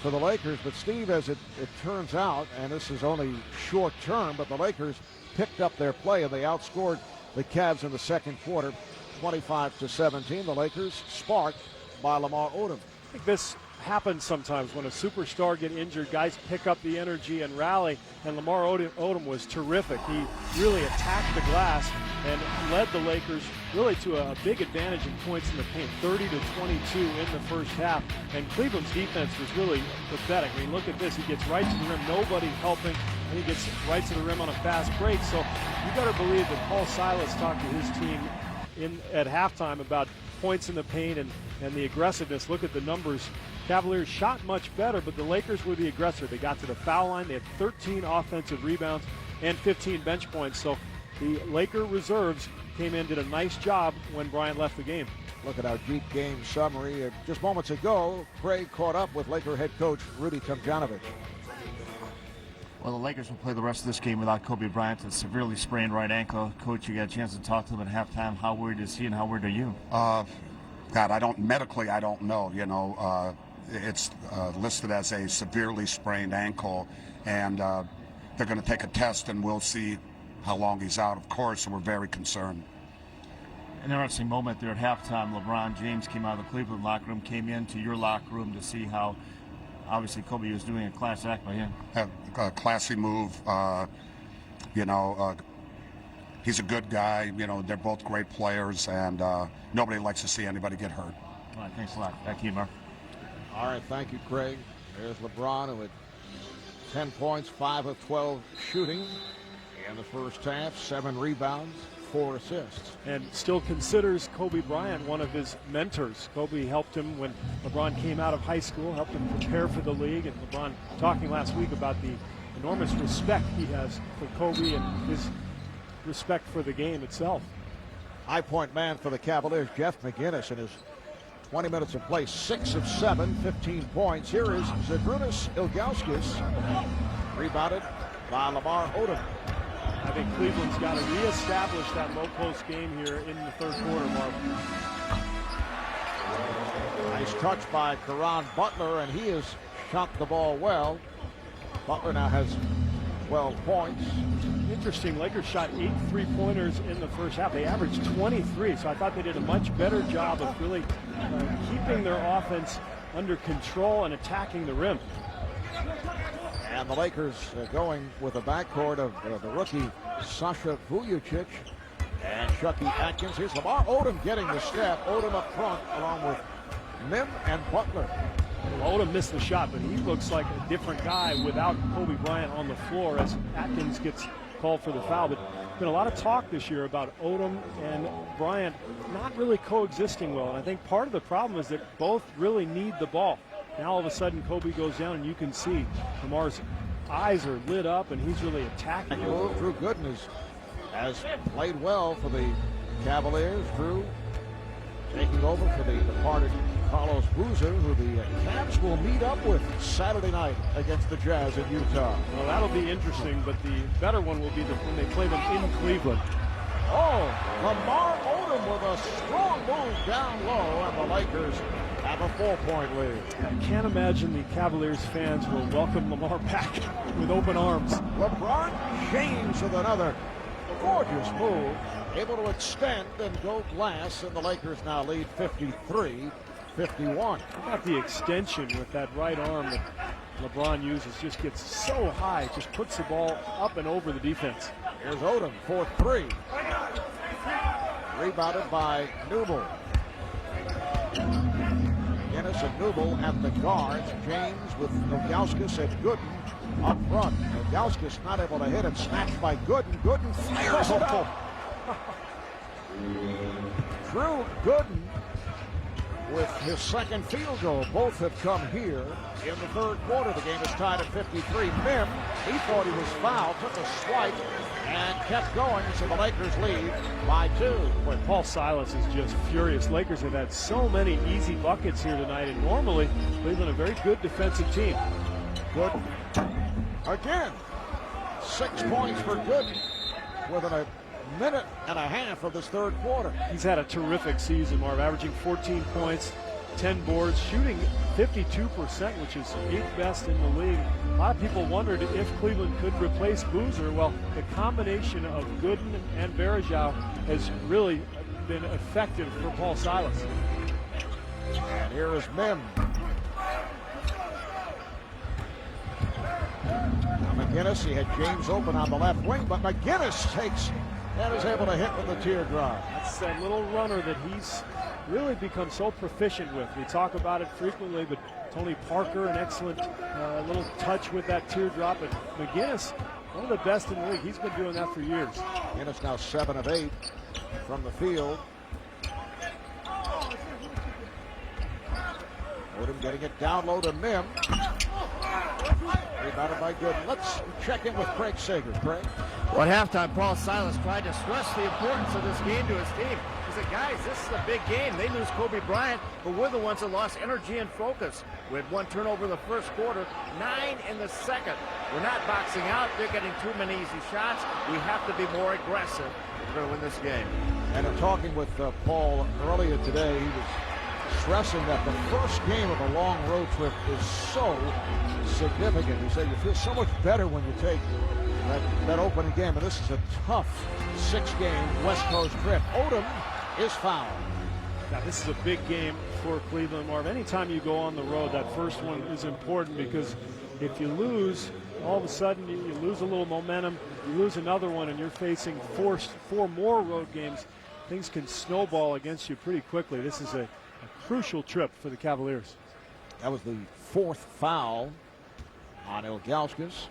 for the Lakers. But, Steve, as it turns out, and this is only short term, but the Lakers picked up their play and they outscored the Cavs in the second quarter, 25-17. The Lakers sparked by Lamar Odom. I think this happens sometimes when a superstar get injured. Guys pick up the energy and rally, and Lamar Odom was terrific. He really attacked the glass and led the Lakers really to a big advantage in points in the paint, 30-22 in the first half. And Cleveland's defense was really pathetic. I mean, look at this. He gets right to the rim, nobody helping, and he gets right to the rim on a fast break. So you better believe that Paul Silas talked to his team at halftime about points in the paint and the aggressiveness. Look at the numbers. Cavaliers shot much better, but the Lakers were the aggressor. They got to the foul line. They had 13 offensive rebounds and 15 bench points. So the Laker reserves came in, did a nice job when Bryant left the game. Look at our deep game summary. Just moments ago, Craig caught up with Laker head coach Rudy Tomjanovich. Well, the Lakers will play the rest of this game without Kobe Bryant, a severely sprained right ankle. Coach, you got a chance to talk to him at halftime. How worried is he and how worried are you? God, I don't know. You know, it's listed as a severely sprained ankle, and they're going to take a test, and we'll see how long he's out, of course, and we're very concerned. An interesting moment there at halftime. LeBron James came out of the Cleveland locker room, came into your locker room to see how, obviously, Kobe was doing a class act by him. A classy move. You know, he's a good guy. You know, they're both great players, and nobody likes to see anybody get hurt. All right, thanks a lot. Back to you, Mark. All right, thank you, Craig. There's LeBron, who had 10 points, 5 of 12 shooting in the first half, 7 rebounds, 4 assists. And still considers Kobe Bryant one of his mentors. Kobe helped him when LeBron came out of high school, helped him prepare for the league. And LeBron talking last week about the enormous respect he has for Kobe and his respect for the game itself. High point man for the Cavaliers, Jeff McGinnis, in his 20 minutes of play, 6 of 7, 15 points. Here is Zydrunas Ilgauskas, rebounded by Lamar Odom. I think Cleveland's got to reestablish that low post game here in the third quarter, Mark. Nice touch by Caron Butler, and he has shot the ball well. Butler now has 12 points. Interesting, Lakers shot 8 3-pointers in the first half. They averaged 23, so I thought they did a much better job of really keeping their offense under control and attacking the rim. And the Lakers going with a backcourt of the rookie Sasha Vujacic and Chucky Atkins. Here's Lamar Odom getting the step. Odom up front along with Mim and Butler. Odom missed the shot, but he looks like a different guy without Kobe Bryant on the floor as Atkins gets called for the foul. But there's been a lot of talk this year about Odom and Bryant not really coexisting well. And I think part of the problem is that both really need the ball. Now all of a sudden Kobe goes down and you can see Lamar's eyes are lit up and he's really attacking. Drew Gooden has played well for the Cavaliers. Drew taking over for the departed Carlos Boozer, who the Cavs will meet up with Saturday night against the Jazz in Utah. Well, that'll be interesting, but the better one will be when they play them in Cleveland. Oh, Lamar Odom with a strong move down low, and the Lakers have a 4-point lead. I can't imagine the Cavaliers fans will welcome Lamar back with open arms. LeBron James with another gorgeous move, able to extend and go glass, and the Lakers now lead 53-51. How about the extension with that right arm that LeBron uses? Just gets so high, just puts the ball up and over the defense. Here's Odom for 3. Rebounded by Newell. Guinness and Newell at the guards. James with Ilgauskas and Gooden up front. Ilgauskas not able to hit it. Snatched by Gooden. Gooden fires it up. Drew Gooden with his second field goal. Both have come here in the third quarter. The game is tied at 53. Mim, he thought he was fouled, took a swipe, and kept going, so the Lakers lead by 2. Boy, Paul Silas is just furious. Lakers have had so many easy buckets here tonight, and normally Cleveland a very good defensive team. Gooden again. 6 points for Gooden. within a minute and a half of this third quarter. He's had a terrific season, Marv, averaging 14 points, 10 boards, shooting 52%, which is 8th best in the league. A lot of people wondered if Cleveland could replace Boozer. Well, the combination of Gooden and Varejao has really been effective for Paul Silas. And here is Mim. Now McGinnis, he had James open on the left wing, but McGinnis takes and is able to hit with the teardrop. That's that little runner that he's really become so proficient with. We talk about it frequently, but Tony Parker, an excellent little touch with that teardrop. But McGinnis, one of the best in the league. He's been doing that for years. McGinnis now 7 of 8 from the field. Odom getting it down low to Mim. Rebounded by Gooden. Let's check in with Craig Sager. Craig? Well, at halftime, Paul Silas tried to stress the importance of this game to his team. He said, guys, this is a big game. They lose Kobe Bryant, but we're the ones that lost energy and focus. We had 1 turnover in the first quarter, 9 in the second. We're not boxing out. They're getting too many easy shots. We have to be more aggressive if we're going to win this game. And in talking with Paul earlier today, he was stressing that the first game of a long road trip is so significant. He said you feel so much better when you take that opening game, and this is a tough 6-game West Coast trip. Odom is fouled. Now, this is a big game for Cleveland, Marv. Anytime you go on the road, that first one is important, because if you lose, all of a sudden you lose a little momentum, you lose another one, and you're facing 4 more road games. Things can snowball against you pretty quickly. This is a crucial trip for the Cavaliers. That was the 4th foul on Ilgauskas.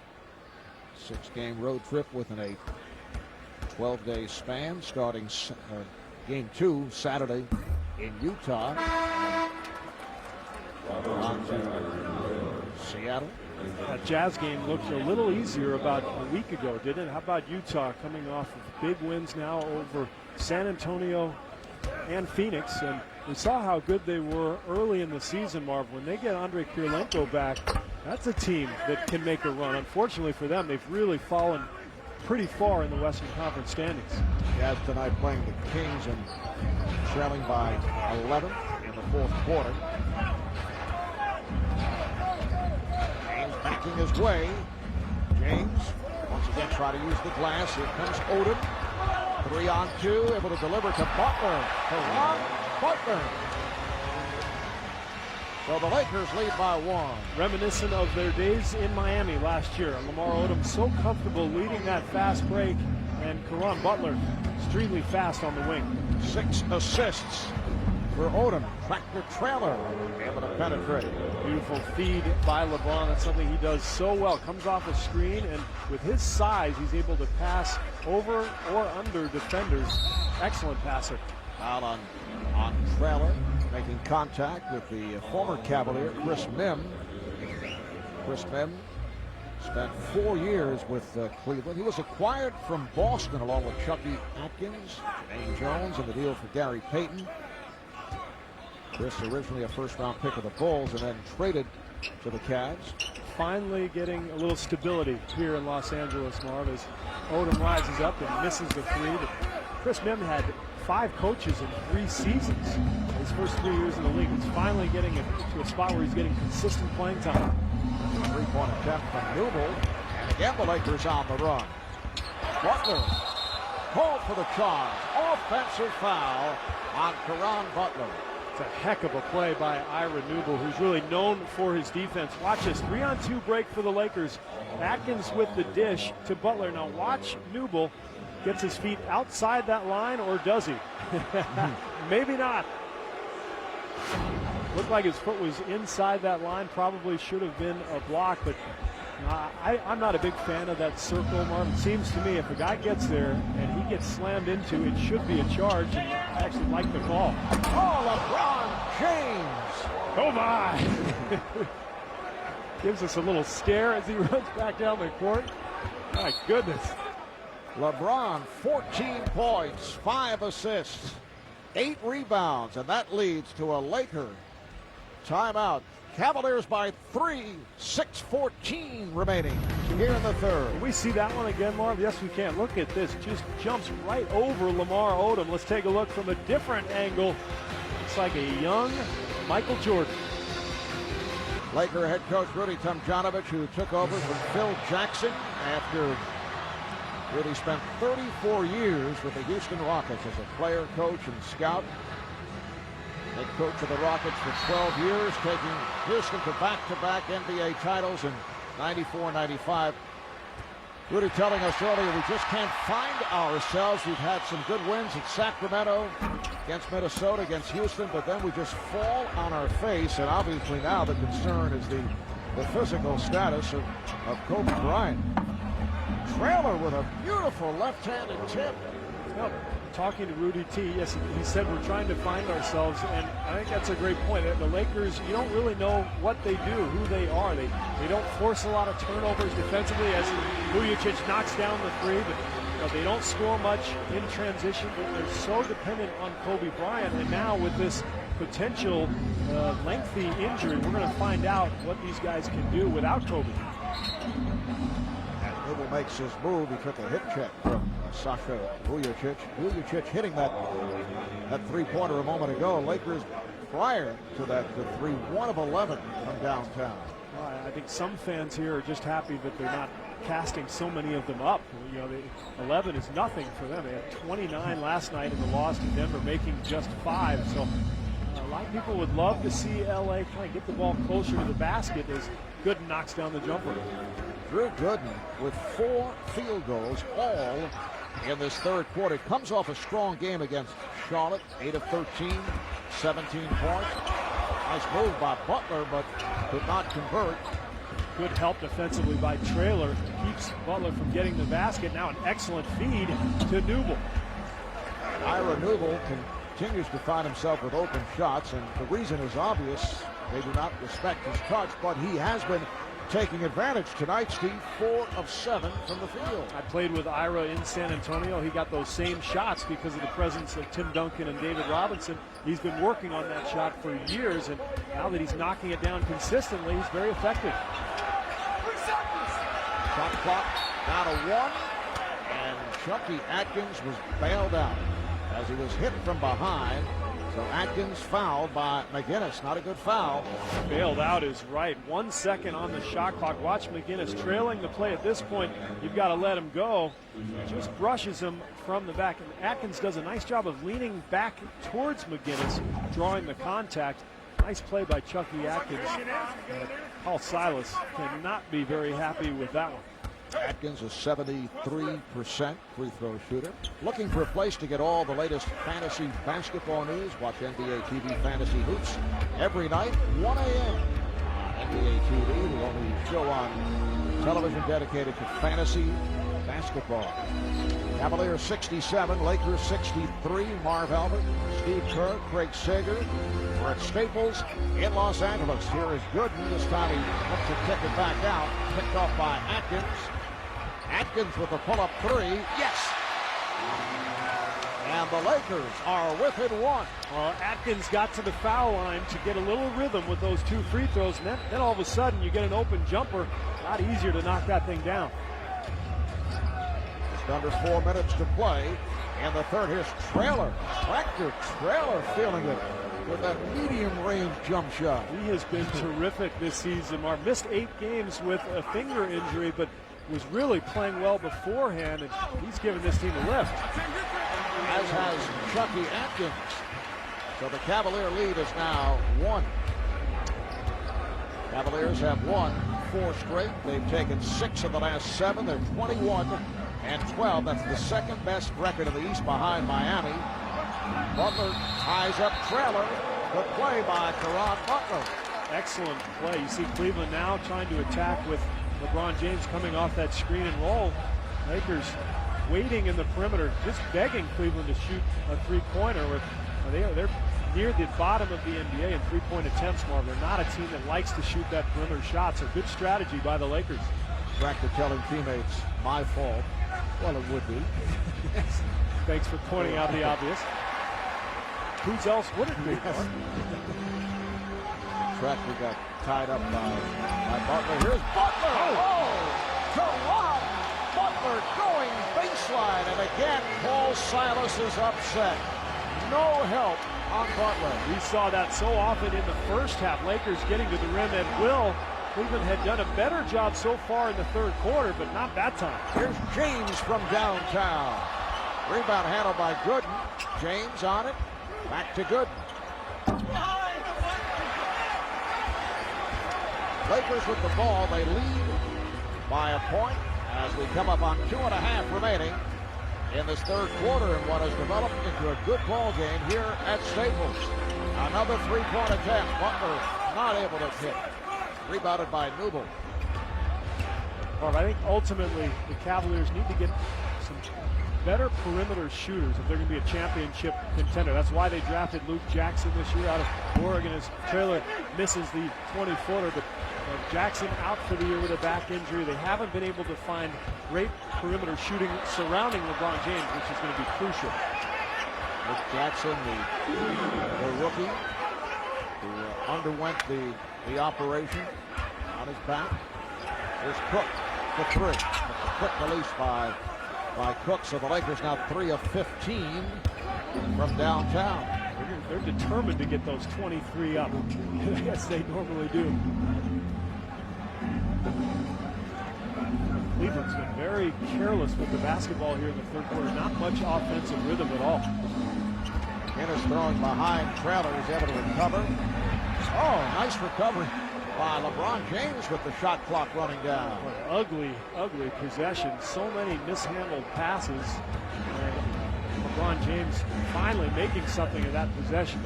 6-game road trip within a 12-day span, starting game 2 Saturday in Utah. On to Seattle. That Jazz game looked a little easier about a week ago, didn't it? How about Utah coming off of big wins now over San Antonio and Phoenix? And we saw how good they were early in the season, Marv. When they get Andre Kirilenko back, that's a team that can make a run. Unfortunately for them, they've really fallen pretty far in the Western Conference standings. Jazz tonight playing the Kings and trailing by 11 in the 4th quarter. James backing his way. James once again try to use the glass. Here comes Odom. 3-on-2, able to deliver to Butler. Caron Butler. So the Lakers lead by 1. Reminiscent of their days in Miami last year. Lamar Odom so comfortable leading that fast break, and Caron Butler extremely fast on the wing. 6 assists for Odom. Tractor trailer able to penetrate. Beautiful feed by LeBron. That's something he does so well. Comes off a screen, and with his size, he's able to pass over or under defenders. Excellent passer. Foul on Trailer, making contact with the former Cavalier, Chris Mim. Chris Mim spent 4 years with Cleveland. He was acquired from Boston along with Chucky Atkins, Jermaine Jones, and the deal for Gary Payton. Chris originally a first-round pick of the Bulls and then traded to the Cavs. Finally getting a little stability here in Los Angeles, Marv, as Odom rises up and misses the 3. But Chris Mim had 5 coaches in 3 seasons. His first 3 years in the league. He's finally getting to a spot where he's getting consistent playing time. 3-point attempt from Newell. And again, the Lakers on the run. Butler called for the charge. Offensive foul on Caron Butler. It's a heck of a play by Ira Newell, who's really known for his defense. Watch this 3-on-2 break for the Lakers. Atkins with the dish to Butler. Now watch Newell. Gets his feet outside that line, or does he? Maybe not. Looked like his foot was inside that line. Probably should have been a block, but I'm not a big fan of that circle, Marvin. It seems to me if a guy gets there and he gets slammed into, it should be a charge, and I actually like the call. Oh, LeBron James. Oh, my. Gives us a little stare as he runs back down the court. My goodness. LeBron, 14 points, 5 assists, 8 rebounds, and that leads to a Laker timeout. Cavaliers by 3, 6:14 remaining here in the third. Can we see that one again, Marv? Yes, we can. Look at this. Just jumps right over Lamar Odom. Let's take a look from a different angle. It's like a young Michael Jordan. Laker head coach Rudy Tomjanovich, who took over from Phil Jackson after Rudy spent 34 years with the Houston Rockets as a player, coach, and scout. Head coach of the Rockets for 12 years, taking Houston to back-to-back NBA titles in 94, 95. Rudy telling us earlier, we just can't find ourselves. We've had some good wins at Sacramento, against Minnesota, against Houston, but then we just fall on our face. And obviously now the concern is the physical status of Kobe Bryant. Trailer with a beautiful left-handed tip. Well, talking to Rudy T, yes, he said we're trying to find ourselves, and I think that's a great point. The Lakers, you don't really know what they do, who they are. They don't force a lot of turnovers defensively, as Vujacic knocks down the three, but they don't score much in transition, but they're so dependent on Kobe Bryant. And now with this potential lengthy injury, we're going to find out what these guys can do without Kobe. Nubel makes his move. He took a hip check from Sasha Vujacic. Vujacic hitting that three-pointer a moment ago. Lakers prior to that, the 3, 1 of 11 from downtown. Well, I think some fans here are just happy that they're not casting so many of them up. 11 is nothing for them. They had 29 last night in the loss to Denver, making just 5. So a lot of people would love to see LA try and get the ball closer to the basket as Gooden knocks down the jumper. Drew Gooden with 4 field goals, all in this third quarter. Comes off a strong game against Charlotte, 8 of 13, 17 points. Nice move by Butler, but could not convert. Good help defensively by Traylor. Keeps Butler from getting the basket. Now an excellent feed to Nubel. Ira Nubel continues to find himself with open shots, and the reason is obvious. They do not respect his touch, but he has been taking advantage tonight. Steve, 4 of 7 from the field. I played with Ira in San Antonio. He got those same shots because of the presence of Tim Duncan and David Robinson. He's been working on that shot for years, and now that he's knocking it down consistently, he's very effective. Shot clock down to 1, and Chucky Atkins was bailed out as he was hit from behind. So Atkins fouled by McGinnis. Not a good foul. Bailed out is right. 1 second on the shot clock. Watch McGinnis trailing the play at this point. You've got to let him go. Just brushes him from the back. And Atkins does a nice job of leaning back towards McGinnis, drawing the contact. Nice play by Chucky Atkins. Paul Silas cannot be very happy with that one. Atkins, a 73% free throw shooter. Looking for a place to get all the latest fantasy basketball news? Watch NBA TV Fantasy Hoops every night, 1 a.m. NBA TV, the only show on television dedicated to fantasy basketball. Cavaliers 67, Lakers 63. Marv Albert, Steve Kerr, Craig Sager. We're at Staples in Los Angeles. Here is Gooden. This time he looks to kick it back out. Picked off by Atkins. Atkins with a pull-up 3. Yes! And the Lakers are within 1. Atkins got to the foul line to get a little rhythm with those 2 free throws, and then all of a sudden you get an open jumper. A lot easier to knock that thing down. Just under 4 minutes to play in the third. Here's Traylor. Tractor Traylor feeling it with that medium-range jump shot. He has been terrific this season. Mark missed 8 games with a finger injury, but was really playing well beforehand, and he's given this team a lift. As has Chucky Atkins. So the Cavalier lead is now 1. Cavaliers have won 4 straight. They've taken 6 of the last 7. They're 21-12. That's the second best record in the East behind Miami. Butler ties up Traylor. Good play by Caron Butler. Excellent play. You see Cleveland now trying to attack with LeBron James coming off that screen and roll. Lakers waiting in the perimeter, just begging Cleveland to shoot a three-pointer. They're near the bottom of the NBA in three-point attempts, Marv. They're not a team that likes to shoot that perimeter shot, so good strategy by the Lakers. Tractor telling teammates, my fault. Well, it would be. Thanks for pointing out the obvious. Whose else would it be? Tractor got tied up by Butler. Here's Butler. Oh! Caron Butler going baseline. And again, Paul Silas is upset. No help on Butler. We saw that so often in the first half. Lakers getting to the rim at will. Cleveland had done a better job so far in the third quarter, but not that time. Here's James from downtown. Rebound handled by Gooden. James on it. Back to Gooden. Lakers with the ball. They lead by a point as we come up on 2.5 remaining in this third quarter, and what has developed into a good ball game here at Staples. Another three-point attempt. Butler not able to hit. Rebounded by Newble. Well, I think ultimately the Cavaliers need to get some better perimeter shooters if they're going to be a championship contender. That's why they drafted Luke Jackson this year out of Oregon. As Taylor misses the 20-footer, but Jackson out for the year with a back injury. They haven't been able to find great perimeter shooting surrounding LeBron James, which is going to be crucial. Luke Jackson, the rookie, who underwent the operation on his back. Here's Cook for three. A quick release by Cook, so the Lakers now 3 of 15 from downtown. They're determined to get those 23 up, as they normally do. Cleveland's been very careless with the basketball here in the third quarter. Not much offensive rhythm at all. Ennis throwing behind Trailer. He's able to recover. Oh, nice recovery by LeBron James with the shot clock running down. Ugly, ugly possession. So many mishandled passes. And LeBron James finally making something of that possession.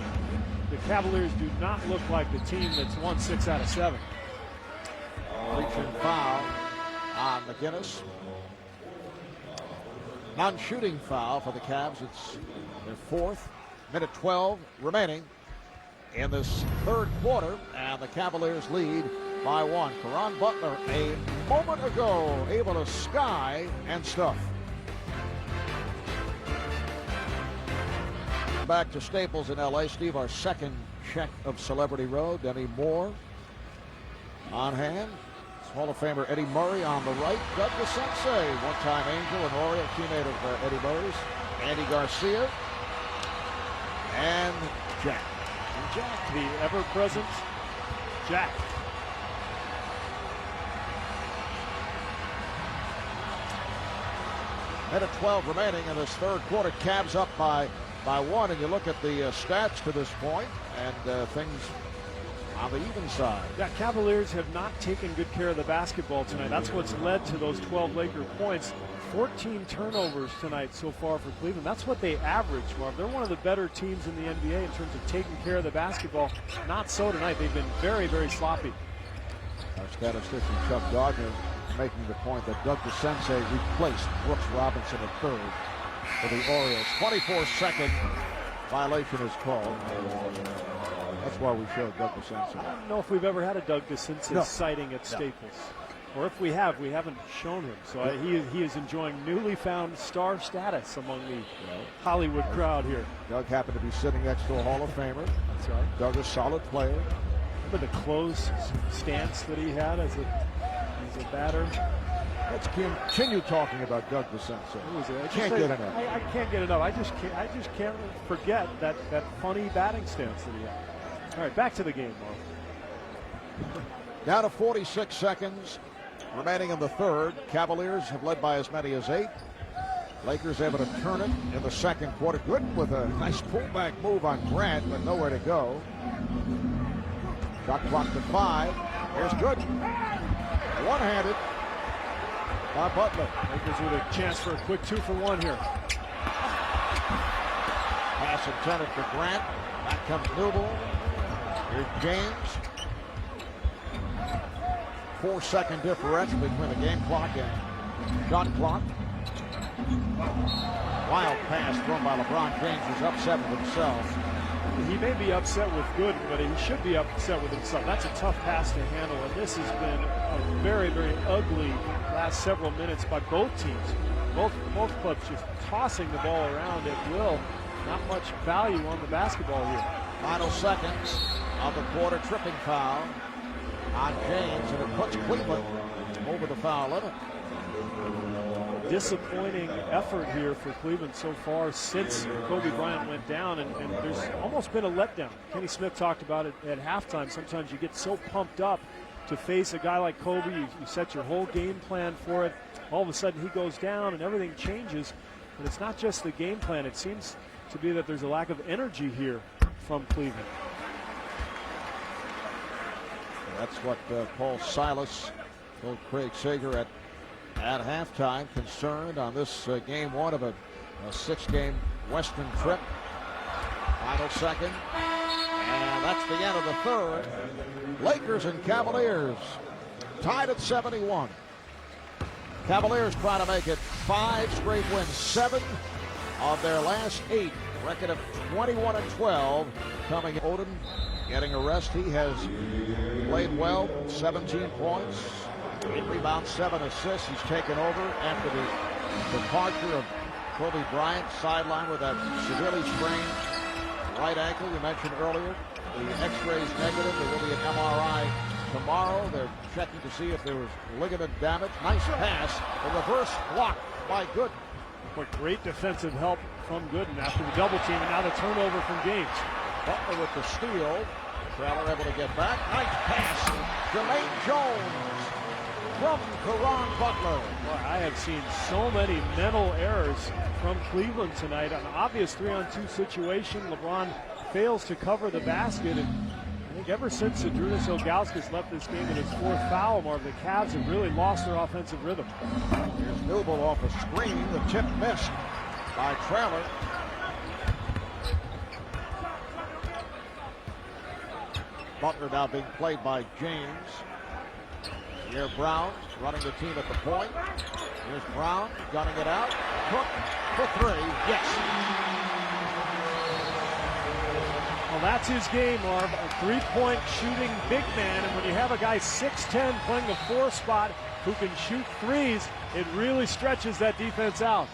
The Cavaliers do not look like the team that's won 6 out of 7. Reaching foul on McInnes. Non-shooting foul for the Cavs. It's their fourth. Minute 12 remaining in this third quarter, and the Cavaliers lead by 1. Caron Butler a moment ago able to sky and stuff. Back to Staples in LA. Steve, our second check of Celebrity Row. Demi Moore on hand. Hall of Famer Eddie Murray on the right. Doug DeSensei, one-time Angel and Oriole, teammate of Eddie Murray's. Andy Garcia. And Jack. And Jack, the ever-present Jack. Minute 12 remaining in this third quarter. Cavs up by 1, and you look at the stats to this point, and things on the even side. Yeah, Cavaliers have not taken good care of the basketball tonight. That's what's led to those 12 Laker points. 14 turnovers tonight so far for Cleveland. That's what they average, Marv. They're one of the better teams in the NBA in terms of taking care of the basketball. Not so tonight. They've been very, very sloppy. Our statistician Chuck Gardner making the point that Doug DeSensei replaced Brooks Robinson at third for the Orioles. 24-second violation is called. That's why we showed Doug DeSensei. I don't know if we've ever had a Doug DeSensei sighting at Staples. Or if we have, we haven't shown him. So he is enjoying newly found star status among the Hollywood crowd here. Doug happened to be sitting next to a Hall of Famer. That's right. Doug, a solid player. Remember the close stance that he had as a batter? Let's continue talking about Doug DeSensei. Can't get enough. I can't get enough. I just can't forget that funny batting stance that he had. All right, back to the game, Mark. Down to 46 seconds remaining in the third. Cavaliers have led by as many as 8. Lakers able to turn it in the second quarter. Good with a nice pullback move on Grant, but nowhere to go. Shot clock to 5. Here's Good. One-handed by Butler. Lakers with a chance for a quick 2-for-1 here. Pass intended for Grant. Back comes Newble. Here's James. 4-second differential between the game clock and shot clock. Wild pass thrown by LeBron James, who's upset with himself. He may be upset with Good, but he should be upset with himself. That's a tough pass to handle, and this has been a very, very ugly last several minutes by both teams. Both clubs just tossing the ball around at will. not much value on the basketball here. Final seconds of the quarter, tripping foul on James, and it puts Cleveland over the foul limit. Disappointing effort here for Cleveland so far since Kobe Bryant went down, and there's almost been a letdown. Kenny Smith talked about it at halftime. Sometimes you get so pumped up to face a guy like Kobe, you set your whole game plan for it. All of a sudden he goes down and everything changes. But it's not just the game plan. It seems to be that there's a lack of energy here from Cleveland. That's what Paul Silas told Craig Sager at halftime, concerned on this game one of a 6-game Western trip. Final second, and that's the end of the third. Lakers and Cavaliers tied at 71. Cavaliers trying to make it 5 straight wins, 7 of their last 8. Record of 21-12 coming. Odin getting a rest. He has played well, 17 points, 8 rebounds, 7 assists. He's taken over after the departure of Kobe Bryant, sidelined with that severely sprained right ankle you mentioned earlier. The x-ray's negative. There will be an MRI tomorrow. They're checking to see if there was ligament damage. Nice pass. A reverse block by Gooden. But great defensive help from Gooden after the double team, and now the turnover from James. Butler with the steal. Trailer able to get back. Nice pass. Jermaine Jones from Caron Butler. Boy, I have seen so many mental errors from Cleveland tonight. An obvious 3-on-2 situation. LeBron fails to cover the basket, and I think ever since Adrunas Ilgauskas left this game in his 4th foul mark, the Cavs have really lost their offensive rhythm. Here's Newble off a screen. The tip missed by Trailer. Butler now being played by James. Here Brown running the team at the point. Here's Brown gunning it out. Cook for 3. Yes. Well, that's his game, Marv. A 3-point shooting big man. And when you have a guy 6'10" playing the 4 spot who can shoot threes, it really stretches that defense out.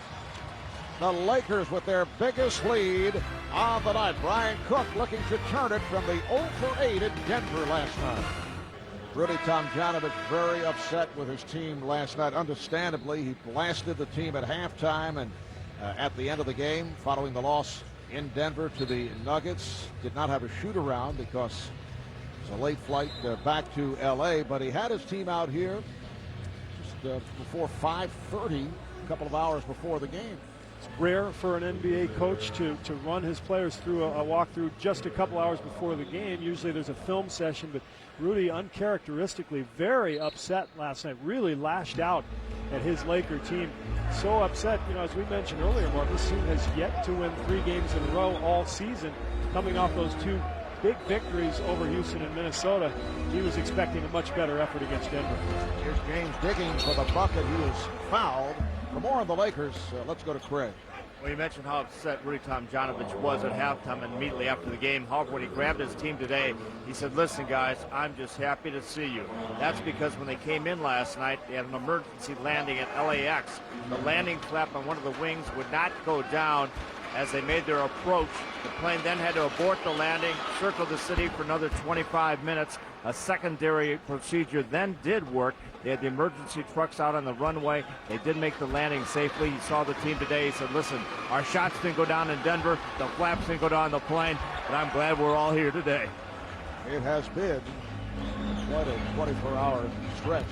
The Lakers with their biggest lead of the night. Brian Cook looking to turn it from the 0 for 8 in Denver last night. Rudy Tomjanovich very upset with his team last night. Understandably, he blasted the team at halftime and at the end of the game following the loss in Denver to the Nuggets. Did not have a shoot-around because it's a late flight back to L.A., but he had his team out here just before 5:30, a couple of hours before the game. It's rare for an NBA coach to run his players through a walkthrough just a couple hours before the game. Usually there's a film session, but Rudy uncharacteristically very upset last night, really lashed out at his Laker team. So upset, as we mentioned earlier, Mark, this team has yet to win 3 games in a row all season, coming off those 2 big victories over Houston and Minnesota. He was expecting a much better effort against Denver. Here's James digging for the bucket. He was fouled. For more on the Lakers, let's go to Craig. Well, you mentioned how upset Rudy Tomjanovich was at halftime and immediately after the game. However, when he grabbed his team today, he said, listen, guys, I'm just happy to see you. That's because when they came in last night, they had an emergency landing at LAX. The landing flap on one of the wings would not go down as they made their approach. The plane then had to abort the landing, circle the city for another 25 minutes. A secondary procedure then did work. They had the emergency trucks out on the runway. They did make the landing safely. He saw the team today. He said, listen, our shots didn't go down in Denver. The flaps didn't go down on the plane. But I'm glad we're all here today. It has been quite a 24-hour stretch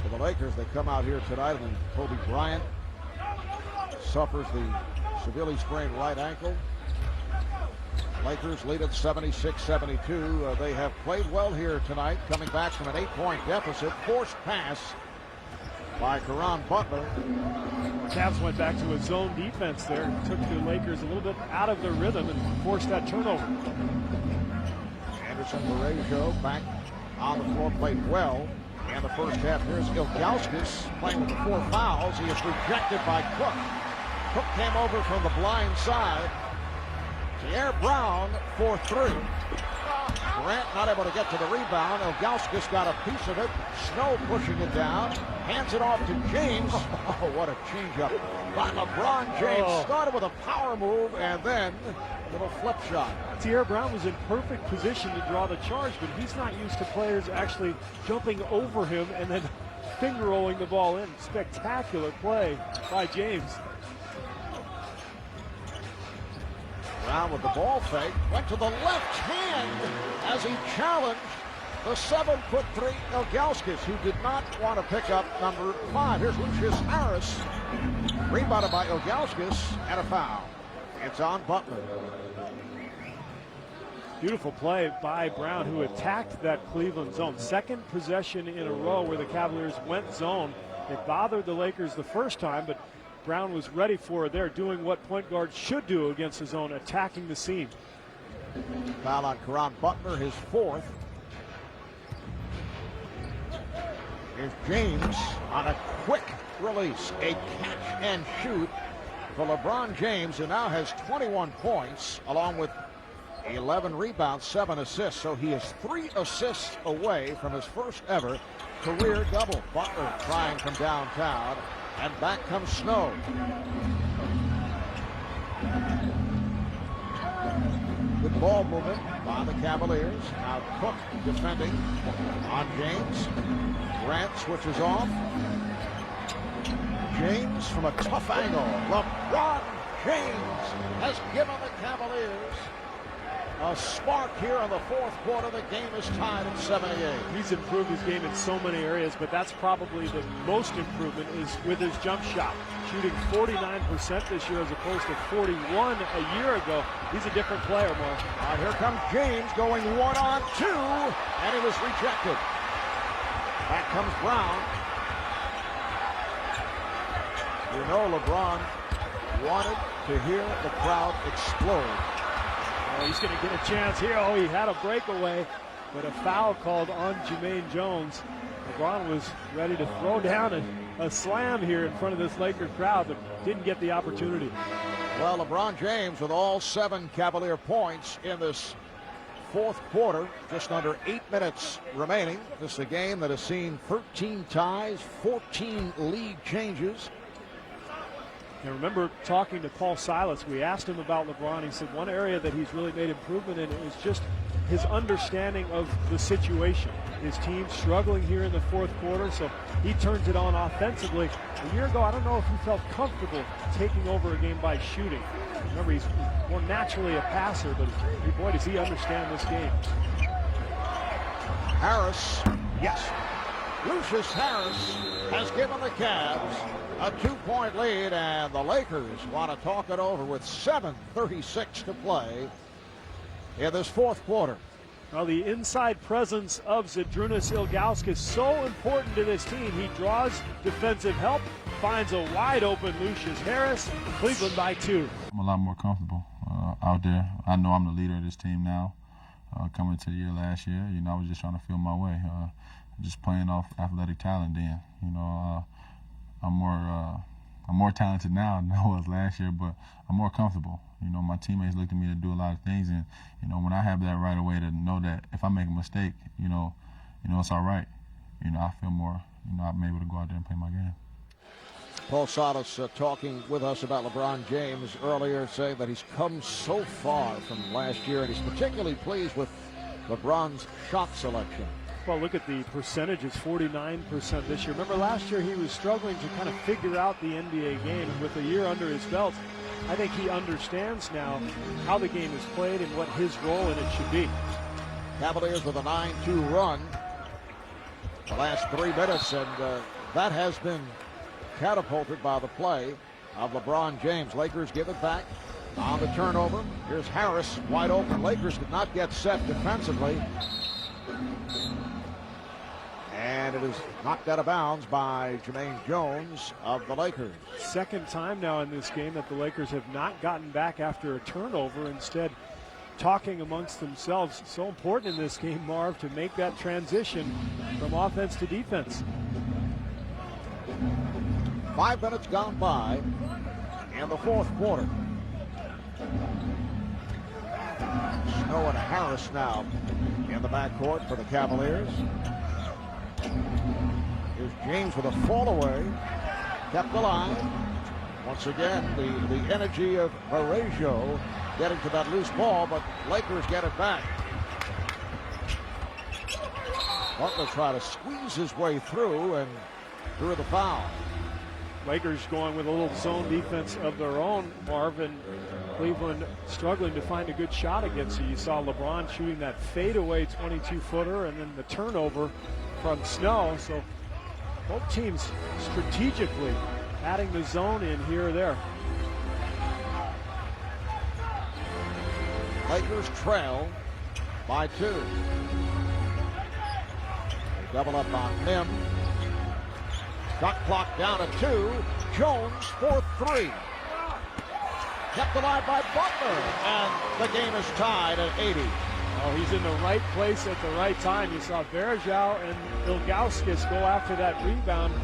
for the Lakers. They come out here tonight, and then Kobe Bryant suffers the severely sprained right ankle. Lakers lead at 76-72. They have played well here tonight, coming back from an 8-point deficit. Forced pass by Caron Butler. Cavs went back to a zone defense there. Took the Lakers a little bit out of their rhythm and forced that turnover. Anderson Varejao back on the floor, played well in the first half. Here's Ilgauskas playing with the 4 fouls. He is rejected by Cook. Cook came over from the blind side. Pierre Brown for 3. Grant not able to get to the rebound. Ilgauskas got a piece of it. Snow pushing it down. Hands it off to James. Oh, what a changeup by LeBron James. Started with a power move and then a little flip shot. Tierra Brown was in perfect position to draw the charge, but he's not used to players actually jumping over him and then finger rolling the ball in. Spectacular play by James. Brown with the ball fake, went to the left hand as he challenged the 7'3" Ilgauskas, who did not want to pick up number 5. Here's Lucius Harris, rebounded by Ilgauskas, and a foul. It's on Butler. Beautiful play by Brown, who attacked that Cleveland zone. Second possession in a row where the Cavaliers went zone. They bothered the Lakers the first time, but Brown was ready for it there, doing what point guards should do against his own, attacking the seam. Foul on Caron Butler, his 4th. Here's James on a quick release, a catch and shoot for LeBron James, who now has 21 points, along with 11 rebounds, 7 assists. So he is 3 assists away from his first ever career double. Butler trying from downtown. And back comes Snow. Good ball movement by the Cavaliers. Now Cook defending on James. Grant switches off. James from a tough angle. LeBron James has given the Cavaliers a spark here in the 4th quarter. The game is tied at 78. He's improved his game in so many areas, but that's probably the most improvement is with his jump shot. Shooting 49% this year as opposed to 41 a year ago. He's a different player, Mark. All right, here comes James going 1-on-2, and he was rejected. Back comes Brown. You know LeBron wanted to hear the crowd explode. Oh, he's going to get a chance here. Oh, he had a breakaway, but a foul called on Jermaine Jones. LeBron was ready to throw down a slam here in front of this Laker crowd, but didn't get the opportunity. Well, LeBron James with all 7 Cavalier points in this 4th quarter, just under 8 minutes remaining. This is a game that has seen 13 ties, 14 lead changes. And remember talking to Paul Silas, we asked him about LeBron. He said one area that he's really made improvement in is just his understanding of the situation. His team struggling here in the 4th quarter, so he turns it on offensively. A year ago, I don't know if he felt comfortable taking over a game by shooting. Remember, he's more naturally a passer, but boy, does he understand this game. Harris, yes. Lucius Harris has given the Cavs a 2-point lead, and the Lakers want to talk it over with 7:36 to play in this 4th quarter. Well, the inside presence of Zydrunas Ilgauskas is so important to this team. He draws defensive help, finds a wide-open Lucius Harris. Cleveland by 2. I'm a lot more comfortable out there. I know I'm the leader of this team now. Coming to the year last year, I was just trying to feel my way. Just playing off athletic talent then. I'm more talented now than I was last year, but I'm more comfortable. My teammates look at me to do a lot of things, and when I have that right away to know that if I make a mistake, it's all right. I feel more. I'm able to go out there and play my game. Paul Silas talking with us about LeBron James earlier, saying that he's come so far from last year, and he's particularly pleased with LeBron's shot selection. Well, look at the percentages, 49% this year. Remember last year he was struggling to kind of figure out the NBA game, and with a year under his belt, I think he understands now how the game is played and what his role in it should be. Cavaliers with a 9-2 run the last 3 minutes, and that has been catapulted by the play of LeBron James. Lakers give it back on the turnover. Here's Harris wide open. Lakers did not get set defensively, and it is knocked out of bounds by Jermaine Jones of the Lakers. Second time now in this game that the Lakers have not gotten back after a turnover, instead talking amongst themselves. So important in this game, Marv, to make that transition from offense to defense. 5 minutes gone by in the 4th quarter. Snow and Harris now in the backcourt for the Cavaliers. Here's James with a fall away. Kept alive. Once again, the energy of Varejao getting to that loose ball, but Lakers get it back. Butler try to squeeze his way through and drew the foul. Lakers going with a little zone defense of their own, Marvin. Cleveland struggling to find a good shot against you. You saw LeBron shooting that fadeaway 22-footer and then the turnover from Snow. So both teams strategically adding the zone in here or there. Lakers trail by 2. They double up on Mim. Shot clock down to 2. Jones for 3. Kept alive by Butler, and the game is tied at 80. Oh, he's in the right place at the right time. You saw Varejao and Ilgauskas go after that rebound.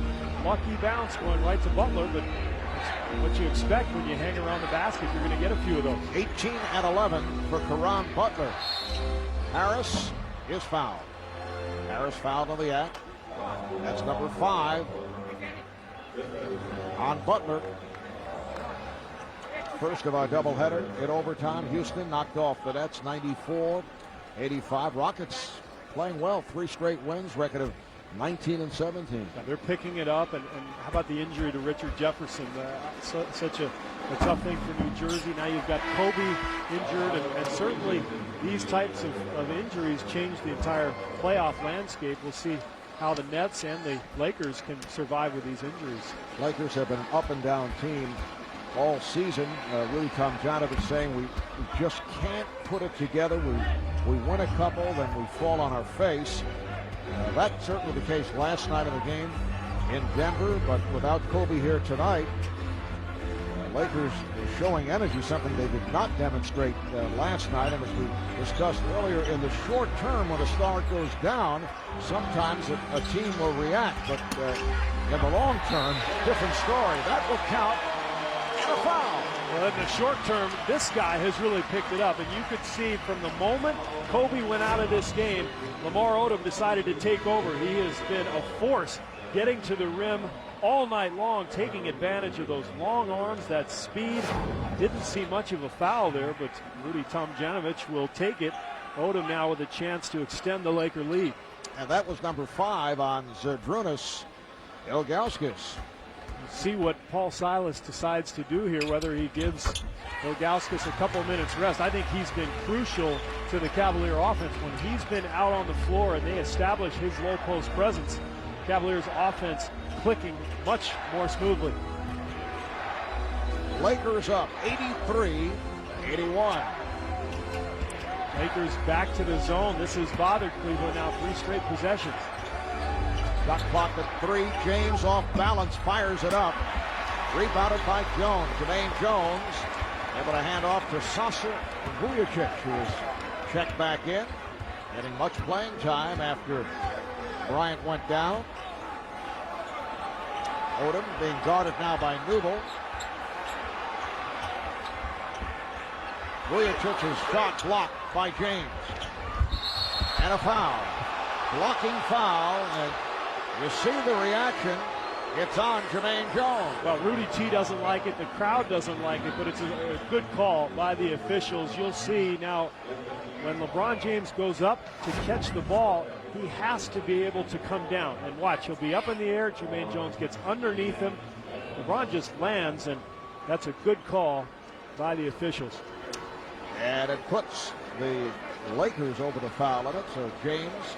Lucky bounce going right to Butler, but it's what you expect when you hang around the basket. You're going to get a few of those. 18 and 11 for Caron Butler. Harris is fouled. Harris fouled on the act. That's number 5 on Butler. First of our doubleheader in overtime. Houston knocked off the Nets 94-85. Rockets playing well. 3 straight wins. Record of 19 and 17. Yeah, they're picking it up. And how about the injury to Richard Jefferson? Such a tough thing for New Jersey. Now you've got Kobe injured. And certainly these types of injuries change the entire playoff landscape. We'll see how the Nets and the Lakers can survive with these injuries. Lakers have been an up and down team all season. Rudy Tomjanovich saying we just can't put it together. We win a couple, then we fall on our face. That's certainly the case last night in the game in Denver, but without Kobe here tonight, Lakers are showing energy, something they did not demonstrate last night. And as we discussed earlier, in the short term, when a star goes down, sometimes a team will react. But in the long term, different story. That will count. A foul. Well, in the short term, this guy has really picked it up. And you could see from the moment Kobe went out of this game, Lamar Odom decided to take over. He has been a force getting to the rim all night long, taking advantage of those long arms, that speed. Didn't see much of a foul there, but Rudy Tomjanovich will take it. Odom now with a chance to extend the Laker lead. And that was number 5 on Zydrunas Ilgauskas. See what Paul Silas decides to do here, whether he gives Ilgauskas a couple minutes rest. I think he's been crucial to the Cavalier offense. When he's been out on the floor and they establish his low post presence, Cavaliers offense clicking much more smoothly. Lakers up 83-81. Lakers back to the zone. This has bothered Cleveland now 3 straight possessions. Shot clock at 3. James off balance, fires it up. Rebounded by Jones. Jermaine Jones able to hand off to Sasa Vujacic, who is checked back in. Getting much playing time after Bryant went down. Odom being guarded now by Newell. Vujacic's shot blocked by James. And a foul. Blocking foul, and you see the reaction. It's on Jermaine Jones. Well, Rudy T doesn't like it. The crowd doesn't like it, but it's a good call by the officials. You'll see now when LeBron James goes up to catch the ball, he has to be able to come down. And watch, he'll be up in the air. Jermaine Jones gets underneath him. LeBron just lands, and that's a good call by the officials. And it puts the Lakers over the foul limit. So James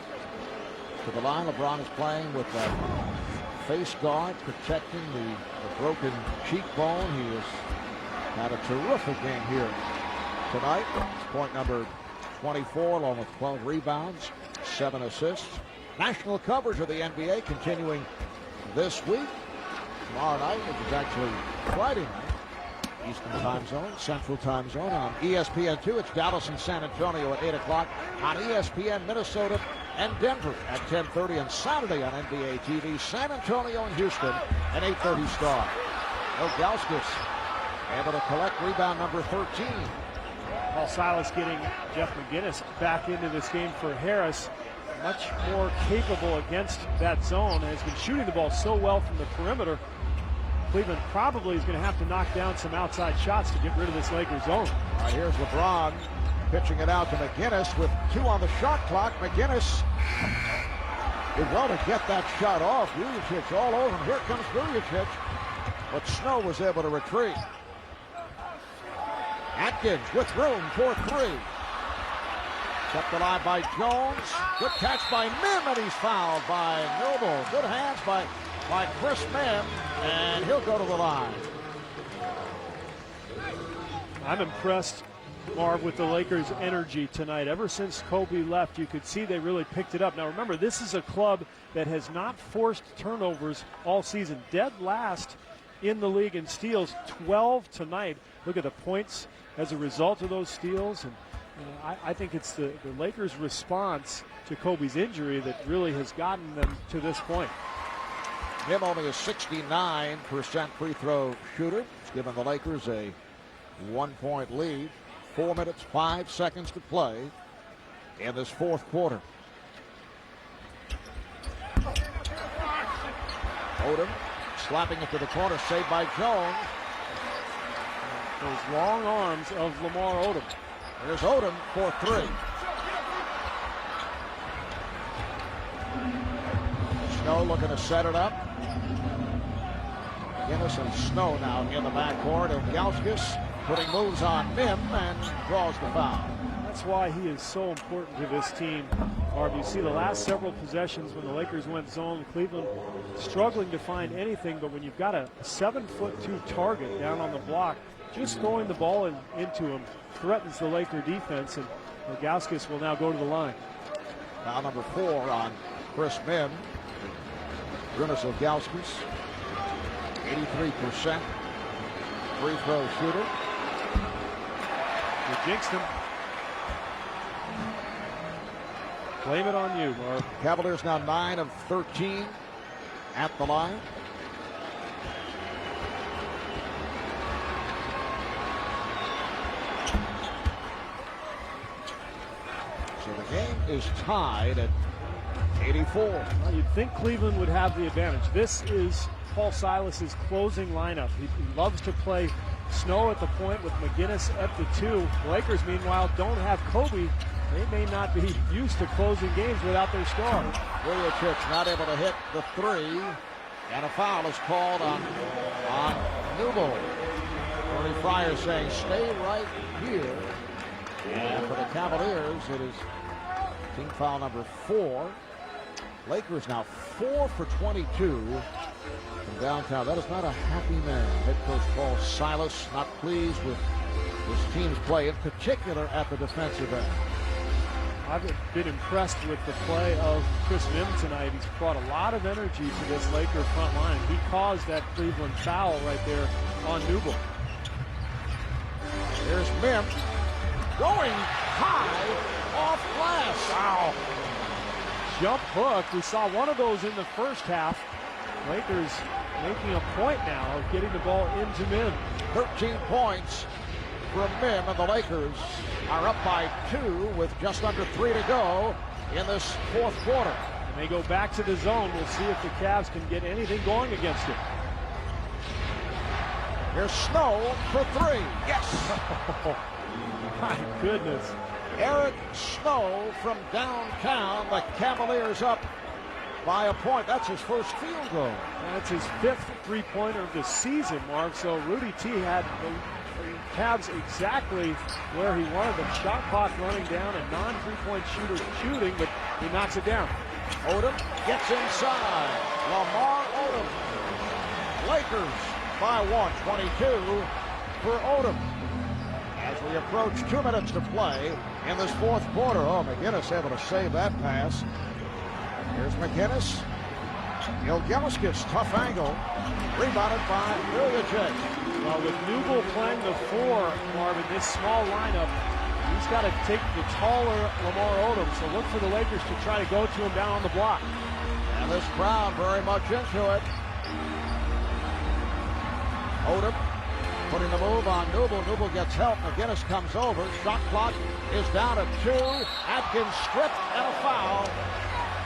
to the line. LeBron is playing with that face guard protecting the broken cheekbone. He has had a terrific game here tonight. It's point number 24, along with 12 rebounds, 7 assists. National coverage of the NBA continuing this week. Tomorrow night, which is actually Friday night, Eastern time zone, Central time zone on ESPN2. It's Dallas and San Antonio at 8 o'clock. On ESPN, Minnesota and Denver at 10:30. And Saturday on NBA TV, San Antonio and Houston at 8:30 start. Ilgauskas able to collect rebound number 13. Paul Silas getting Jeff McGinnis back into this game for Harris. Much more capable against that zone, has been shooting the ball so well from the perimeter. Cleveland probably is going to have to knock down some outside shots to get rid of this Lakers zone. All right, here's LeBron pitching it out to McGinnis with 2 on the shot clock. McGinnis did well to get that shot off. Vujacic all over him. Here comes Vujacic, but Snow was able to retreat. Atkins with room for 3. Kept alive by Jones. Good catch by Mim, and he's fouled by Noble. Good hands by Chris Mim, and he'll go to the line. I'm impressed, Marv, with the Lakers' energy tonight. Ever since Kobe left, you could see they really picked it up. Now remember, this is a club that has not forced turnovers all season. Dead last in the league in steals, 12 tonight. Look at the points as a result of those steals. And I think it's the Lakers' response to Kobe's injury that really has gotten them to this point. Him only a 69% free throw shooter. It's given the Lakers a 1-point lead. 4 minutes, 5 seconds to play in this fourth quarter. Odom slapping it to the corner, saved by Jones. Those long arms of Lamar Odom. There's Odom for 3. Snow looking to set it up. Guinness and Snow now in the backcourt. Ilgauskas putting moves on Mim and draws the foul. That's why he is so important to this team. Marv, you see the last several possessions when the Lakers went zone, Cleveland struggling to find anything, but when you've got a 7'2" target down on the block, just throwing the ball into him threatens the Laker defense, and Ilgauskas will now go to the line. Foul number 4 on Chris Mim. Jonas Ilgauskas, 83% free throw shooter. You jinxed him. Blame it on you, Marv. Cavaliers now 9 of 13 at the line. So the game is tied at 84. Well, you'd think Cleveland would have the advantage. This is Paul Silas's closing lineup. He loves to play Snow at the point with McGinnis at the 2. The Lakers, meanwhile, don't have Kobe. They may not be used to closing games without their star. Vujacic not able to hit the 3, and a foul is called on Newell. Tony Fryer saying, stay right here. And for the Cavaliers, it is team foul number 4. Lakers now 4 for 22 from downtown. That is not a happy man. Head coach Paul Silas not pleased with his team's play, in particular at the defensive end. I've been impressed with the play of Chris Mim tonight. He's brought a lot of energy to this Laker front line. He caused that Cleveland foul right there on Newell. Here's Mim going high off glass. Wow. Jump hook. We saw one of those in the first half. Lakers making a point now of getting the ball into Mim. 13 points from Mim, and the Lakers are up by 2 with just under 3 to go in this fourth quarter. When they go back to the zone, we'll see if the Cavs can get anything going against it. Here's Snow for 3. Yes! My goodness. Eric Snow from downtown. The Cavaliers up by a point. That's his first field goal. That's his 5th three-pointer of the season, Mark. So Rudy T had the Cavs exactly where he wanted them. Shot clock running down, a non-3-point shooter shooting, but he knocks it down. Odom gets inside. Lamar Odom. Lakers by 1, 22 for Odom. As we approach 2 minutes to play in this fourth quarter. Oh, McGinnis able to save that pass. Here's McGinnis. Ilgauskas, tough angle. Rebounded by Vujacic. Well, with Newell playing the 4, Marvin, this small lineup, he's got to take the taller Lamar Odom. So look for the Lakers to try to go to him down on the block. And this crowd very much into it. Odom Putting the move on Newble. Newble gets help. McGinnis comes over. Shot clock is down to 2. Atkins stripped and a foul.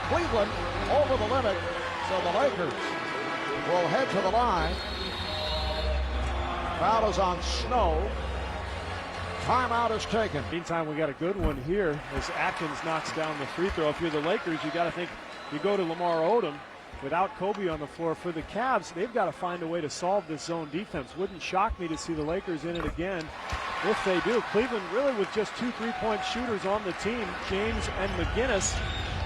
Cleveland over the limit. So the Lakers will head to the line. Foul is on Snow. Timeout is taken. Meantime, we got a good one here as Atkins knocks down the free throw. If you're the Lakers, you got to think you go to Lamar Odom without Kobe on the floor. For the Cavs, they've got to find a way to solve this zone defense. Wouldn't shock me to see the Lakers in it again if they do. Cleveland really with just 2 3-point shooters on the team, James and McGinnis.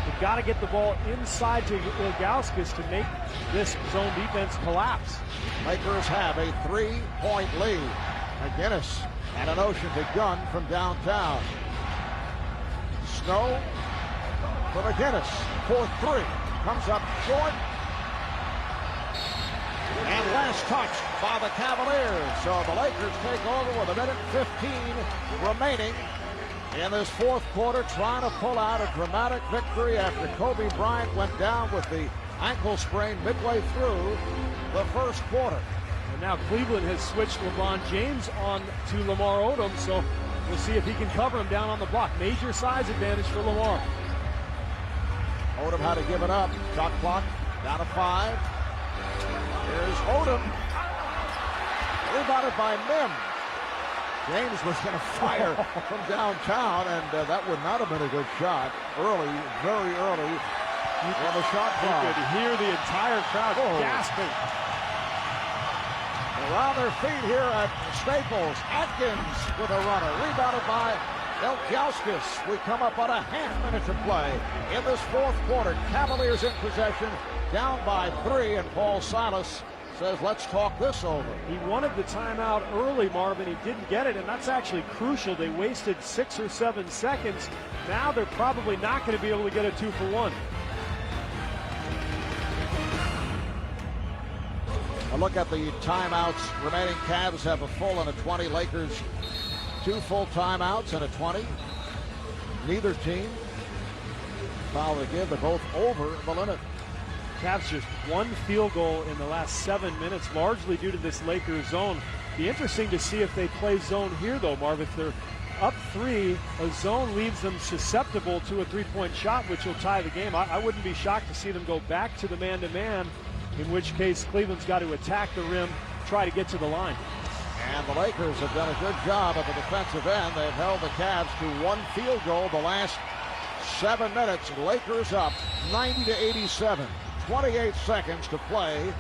They've got to get the ball inside to Ilgauskas to make this zone defense collapse. Lakers have a 3-point lead. McGinnis and an ocean to gun from downtown. Snow for McGinnis for 3. Comes up short. And last touch by the Cavaliers. So the Lakers take over with 1:15 remaining in this fourth quarter, trying to pull out a dramatic victory after Kobe Bryant went down with the ankle sprain midway through the first quarter. And now Cleveland has switched LeBron James on to Lamar Odom, so we'll see if he can cover him down on the block. Major size advantage for Lamar. Odom had to give it up. Shot clock down to 5. Here's Odom. Rebounded by Mim. James was going to fire from downtown, and that would not have been a good shot. Early, very early on the shot clock. You could hear the entire crowd gasping. Around their feet here at Staples. Atkins with a runner. Rebounded by Ilgauskas. We come up on a half-minute to play in this fourth quarter. Cavaliers in possession, down by 3, and Paul Silas says, let's talk this over. He wanted the timeout early, Marvin. He didn't get it, and that's actually crucial. They wasted 6 or 7 seconds. Now they're probably not going to be able to get a 2-for-1. A look at the timeouts remaining. Cavs have a full and a 20. Lakers 2 full timeouts and a 20. Neither team foul to give. They're both over the limit. Cavs just 1 field goal in the last 7 minutes, largely due to this Lakers zone. Be interesting to see if they play zone here, though, Marv. If they're up 3, a zone leaves them susceptible to a 3-point shot, which will tie the game. I wouldn't be shocked to see them go back to the man-to-man, in which case Cleveland's got to attack the rim, try to get to the line. And the Lakers have done a good job at the defensive end. They've held the Cavs to 1 field goal the last 7 minutes. Lakers up 90-87. 28 seconds to play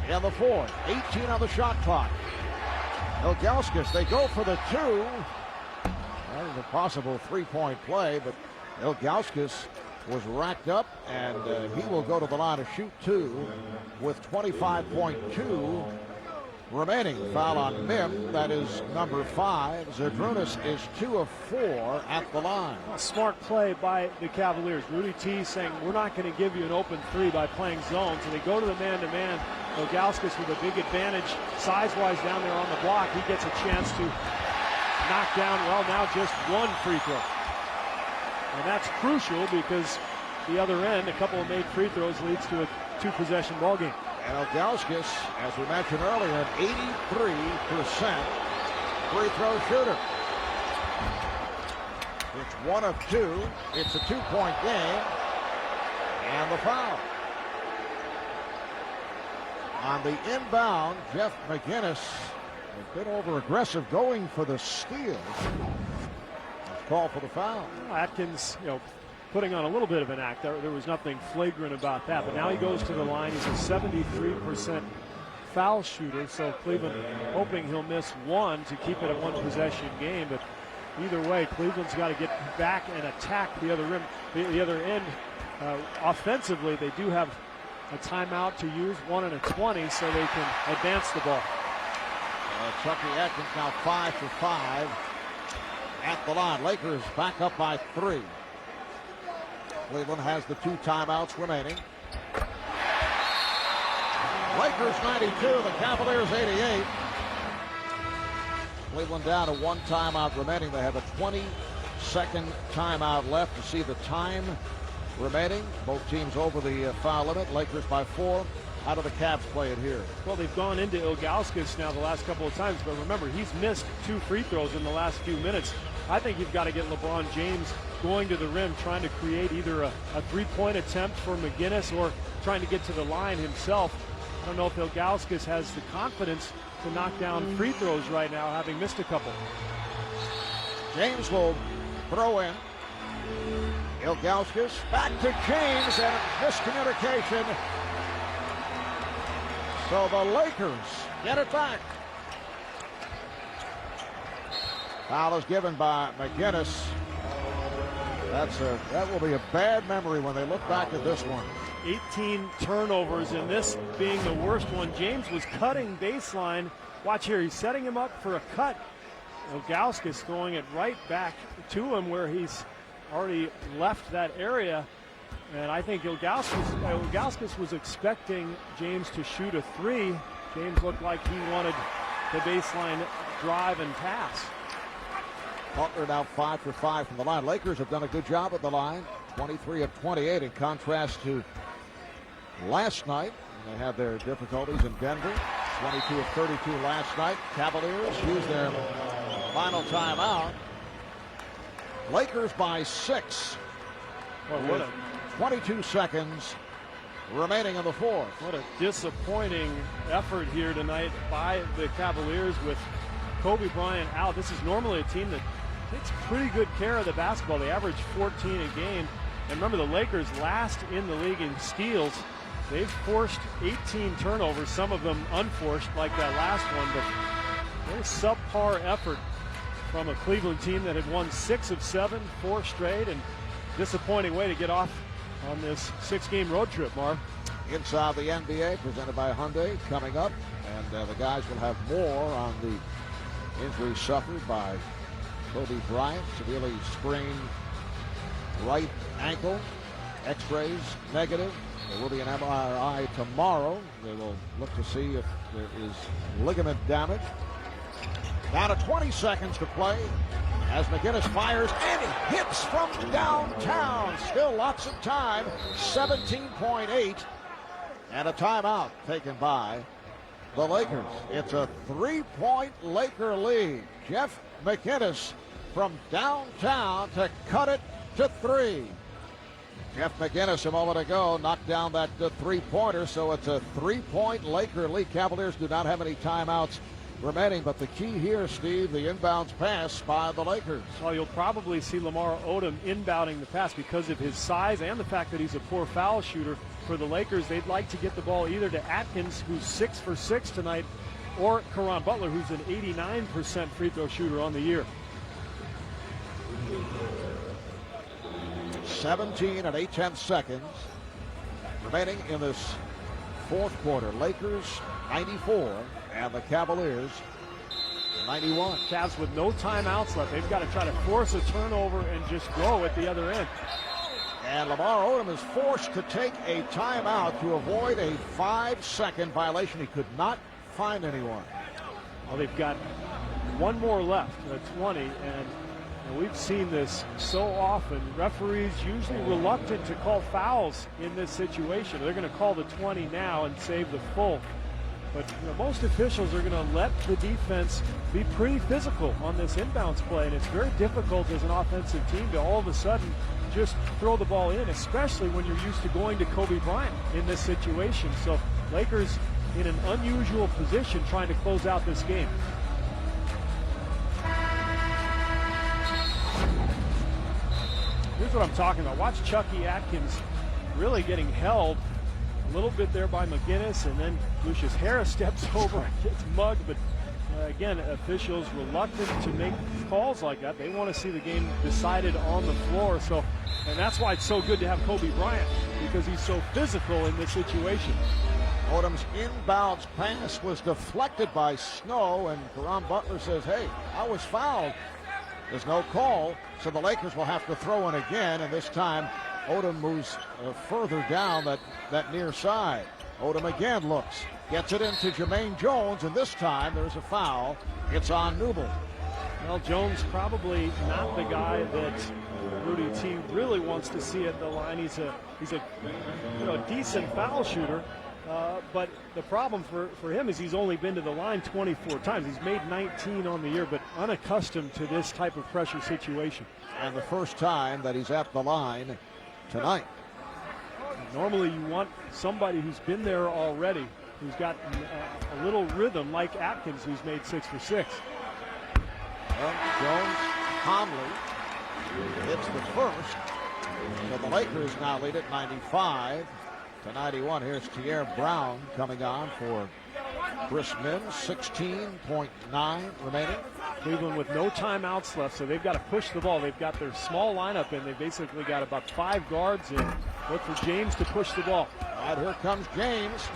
in the fourth. 18 on the shot clock. Ilgauskas, they go for the 2. That was a possible 3-point play, but Ilgauskas was racked up, and he will go to the line to shoot 2 with 25.2 remaining. Foul on Mim. That is number 5. Zydrunas is 2 of 4 at the line. A smart play by the Cavaliers. Rudy T saying, we're not going to give you an open 3 by playing zone. So they go to the man-to-man. Ilgauskas with a big advantage size-wise down there on the block. He gets a chance to knock down, well, now just 1 free throw. And that's crucial because the other end, a couple of made free throws, leads to a 2-possession ball game. And Ilgauskas, as we mentioned earlier, an 83% free throw shooter. It's 1 of 2. It's a 2-point game. And the foul. On the inbound, Jeff McGinnis a bit over-aggressive going for the steal. Call for the foul. Atkins, putting on a little bit of an act. There was nothing flagrant about that, but now he goes to the line. He's a 73% foul shooter, so Cleveland hoping he'll miss 1 to keep it a 1-possession game. But either way, Cleveland's got to get back and attack the other rim, the other end. Offensively, they do have a timeout to use, 1 and a 20, so they can advance the ball. Chucky Atkins now 5 for 5 at the line. Lakers back up by 3. Cleveland has the 2 timeouts remaining. Lakers 92, the Cavaliers 88. Cleveland down to 1 timeout remaining. They have a 20-second timeout left to see the time remaining. Both teams over the foul limit. Lakers by 4. How do the Cavs play it here? Well, they've gone into Ilgauskas now the last couple of times, but remember, he's missed 2 free throws in the last few minutes. I think you've got to get LeBron James going to the rim, trying to create either a three-point attempt for McGinnis or trying to get to the line himself. I don't know if Ilgauskas has the confidence to knock down free throws right now, having missed a couple. James will throw in. Ilgauskas back to James, and miscommunication. So the Lakers get it back. Foul is given by McGinnis. That will be a bad memory when they look back at this one. 18 turnovers, and this being the worst one. James was cutting baseline. Watch here, he's setting him up for a cut. Ilgauskas throwing it right back to him where he's already left that area. And I think Ilgauskas was expecting James to shoot a 3. James looked like he wanted the baseline drive and pass. Butler now 5 for 5 from the line. Lakers have done a good job at the line. 23 of 28 in contrast to last night. They had their difficulties in Denver. 22 of 32 last night. Cavaliers used their final timeout. Lakers by 6. Well, what a 22 seconds remaining in the fourth. What a disappointing effort here tonight by the Cavaliers with Kobe Bryant out. This is normally a team that takes pretty good care of the basketball. They average 14 a game. And remember, the Lakers last in the league in steals. They've forced 18 turnovers, some of them unforced like that last one, but very subpar effort from a Cleveland team that had won 6 of 7, 4 straight, and disappointing way to get off on this 6-game road trip, Marv. Inside the NBA, presented by Hyundai, coming up. And the guys will have more on the injury suffered by Kobe Bryant. Severely sprained right ankle. X-rays negative. There will be an MRI tomorrow. They will look to see if there is ligament damage. Down to 20 seconds to play as McGinnis fires and it hits from downtown. Still lots of time. 17.8. And a timeout taken by the Lakers. It's a 3-point Laker lead. Jeff McGinnis from downtown to cut it to 3. Jeff McGinnis a moment ago knocked down that 3-pointer, so it's a 3-point Laker lead. Cavaliers do not have any timeouts remaining, but the key here, Steve, the inbounds pass by the Lakers. Well, you'll probably see Lamar Odom inbounding the pass because of his size and the fact that he's a poor foul shooter. For the Lakers, they'd like to get the ball either to Atkins, who's 6 for 6 tonight, or Caron Butler, who's an 89% free throw shooter on the year. 17 and 8/10 seconds remaining in this fourth quarter. Lakers 94 and the Cavaliers 91. Cavs with no timeouts left. They've got to try to force a turnover and just go at the other end. And Lamar Odom is forced to take a timeout to avoid a 5-second violation. He could not find anyone. Well, they've got one more left, 20, and we've seen this so often. Referees usually reluctant to call fouls in this situation. They're going to call the 20 now and save the full. But most officials are going to let the defense be pretty physical on this inbounds play, and it's very difficult as an offensive team to all of a sudden just throw the ball in, especially when you're used to going to Kobe Bryant in this situation. So Lakers in an unusual position trying to close out this game. Here's what I'm talking about. Watch Chucky Atkins really getting held a little bit there by McGinnis, and then Lucius Harris steps over and gets mugged. But again, officials reluctant to make calls like that. They want to see the game decided on the floor. So, and that's why it's so good to have Kobe Bryant, because he's so physical in this situation. Odom's inbounds pass was deflected by Snow, and Caron Butler says, hey, I was fouled. There's no call, so the Lakers will have to throw in again, and this time Odom moves further down that near side. Odom again looks, gets it into Jermaine Jones, and this time there's a foul. It's on Newble. Well, Jones probably not the guy that Rudy T really wants to see at the line. He's a decent foul shooter, But the problem for him is he's only been to the line 24 times. He's made 19 on the year, but unaccustomed to this type of pressure situation. And the first time that he's at the line tonight. Normally you want somebody who's been there already, who's got a little rhythm like Atkins, who's made 6 for 6. Well, Jones, Conley hits the first. So the Lakers now lead at 95 to 91. Here's Tierre Brown coming on for Chris Mims. 16.9 remaining. Cleveland with no timeouts left, so they've got to push the ball. They've got their small lineup, and they've basically got about 5 guards in. Look for James to push the ball. And here comes James.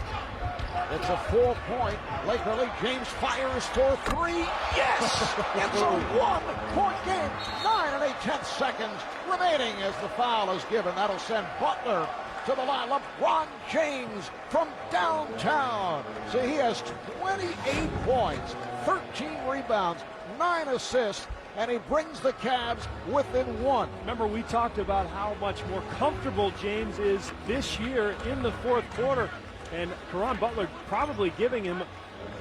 It's a 4-point Laker lead. James fires for 3. Yes! It's a 1-point game. 9 8/10 seconds remaining as the foul is given. That'll send Butler to the line. LeBron James from downtown. See, he has 28 points, 13 rebounds, 9 assists, and he brings the Cavs within 1. Remember, we talked about how much more comfortable James is this year in the fourth quarter, and Caron Butler probably giving him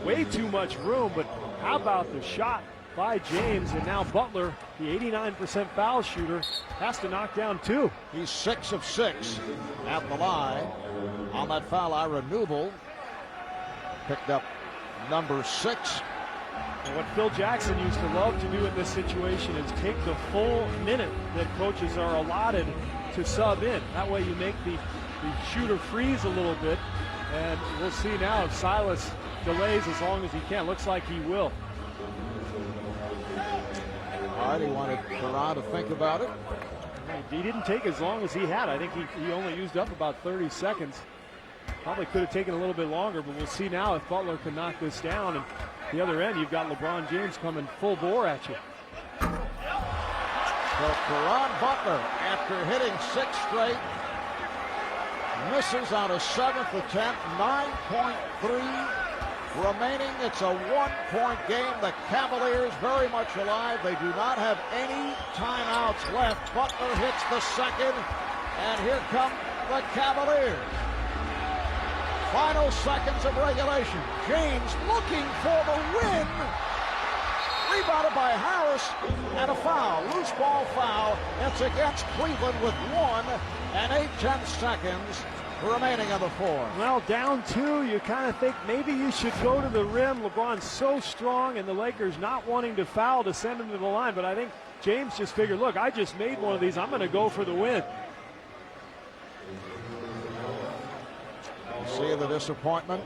way too much room, but how about the shot by James? And now Butler, the 89% foul shooter, has to knock down 2. He's 6 of 6 at the line. On that foul, Ira Newble picked up number 6. And what Phil Jackson used to love to do in this situation is take the full minute that coaches are allotted to sub in. That way you make the shooter freeze a little bit. And we'll see now if Silas delays as long as he can. Looks like he will. All right, he wanted Caron to think about it. He didn't take as long as he had. I think he only used up about 30 seconds. Probably could have taken a little bit longer, but we'll see now if Butler can knock this down. And the other end, you've got LeBron James coming full bore at you. So Caron Butler, after hitting 6 straight, misses on a 7th attempt. 9.3 remaining. It's a 1-point game. The Cavaliers very much alive. They do not have any timeouts left. Butler hits the second, and here come the Cavaliers. Final seconds of regulation. James looking for the win. Rebounded by Harris, and a foul. Loose ball foul. It's against Cleveland with 1 and 8/10 seconds remaining on the floor. Well, down 2, you kind of think maybe you should go to the rim. LeBron's so strong, and the Lakers not wanting to foul to send him to the line. But I think James just figured, look, I just made one of these. I'm going to go for the win. See the disappointment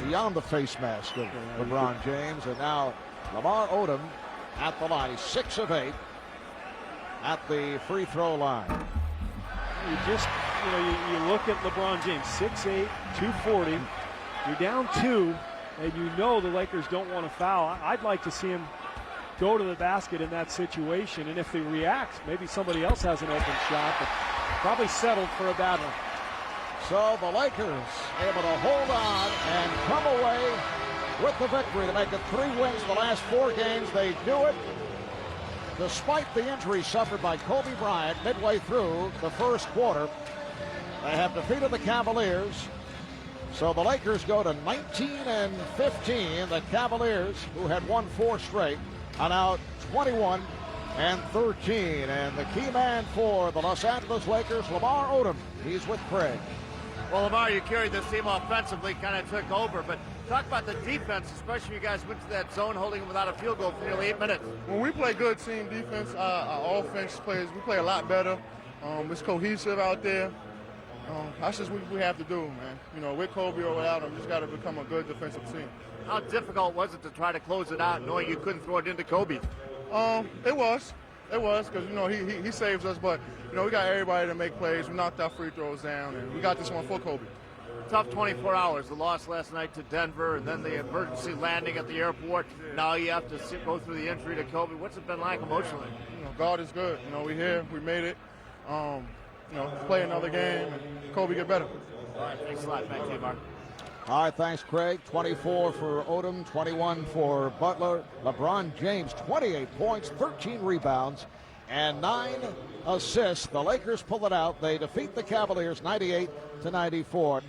beyond the face mask of LeBron James, and now Lamar Odom at the line. He's 6 of 8 at the free throw line. You just, you look at LeBron James, 6'8", 240. You're down 2, and you know the Lakers don't want to foul. I'd like to see him go to the basket in that situation, and if they react, maybe somebody else has an open shot, but probably settled for a bad one. So the Lakers able to hold on and come away with the victory to make it 3 wins the last 4 games. They do it despite the injury suffered by Kobe Bryant midway through the first quarter. They have defeated the Cavaliers. So the Lakers go to 19 and 15. The Cavaliers, who had won 4 straight, are now 21 and 13. And the key man for the Los Angeles Lakers, Lamar Odom. He's with Craig. Well, Lamar, you carried this team offensively, kind of took over, but talk about the defense, especially you guys went to that zone holding them without a field goal for nearly 8 minutes. When we play good team defense, our offense plays, we play a lot better. It's cohesive out there. That's just what we have to do, man. With Kobe or without him, just got to become a good defensive team. How difficult was it to try to close it out, knowing you couldn't throw it into Kobe? It was because, he saves us, but, we got everybody to make plays. We knocked our free throws down, and we got this one for Kobe. Tough 24 hours. The loss last night to Denver, and then the emergency landing at the airport. Now you have to go through the injury to Kobe. What's it been like emotionally? God is good. We're here. We made it. Play another game, and Kobe get better. All right, thanks a lot. Back to you, Mark. All right, thanks, Craig. 24 for Odom, 21 for Butler. LeBron James, 28 points, 13 rebounds, and 9 assists. The Lakers pull it out. They defeat the Cavaliers 98-94.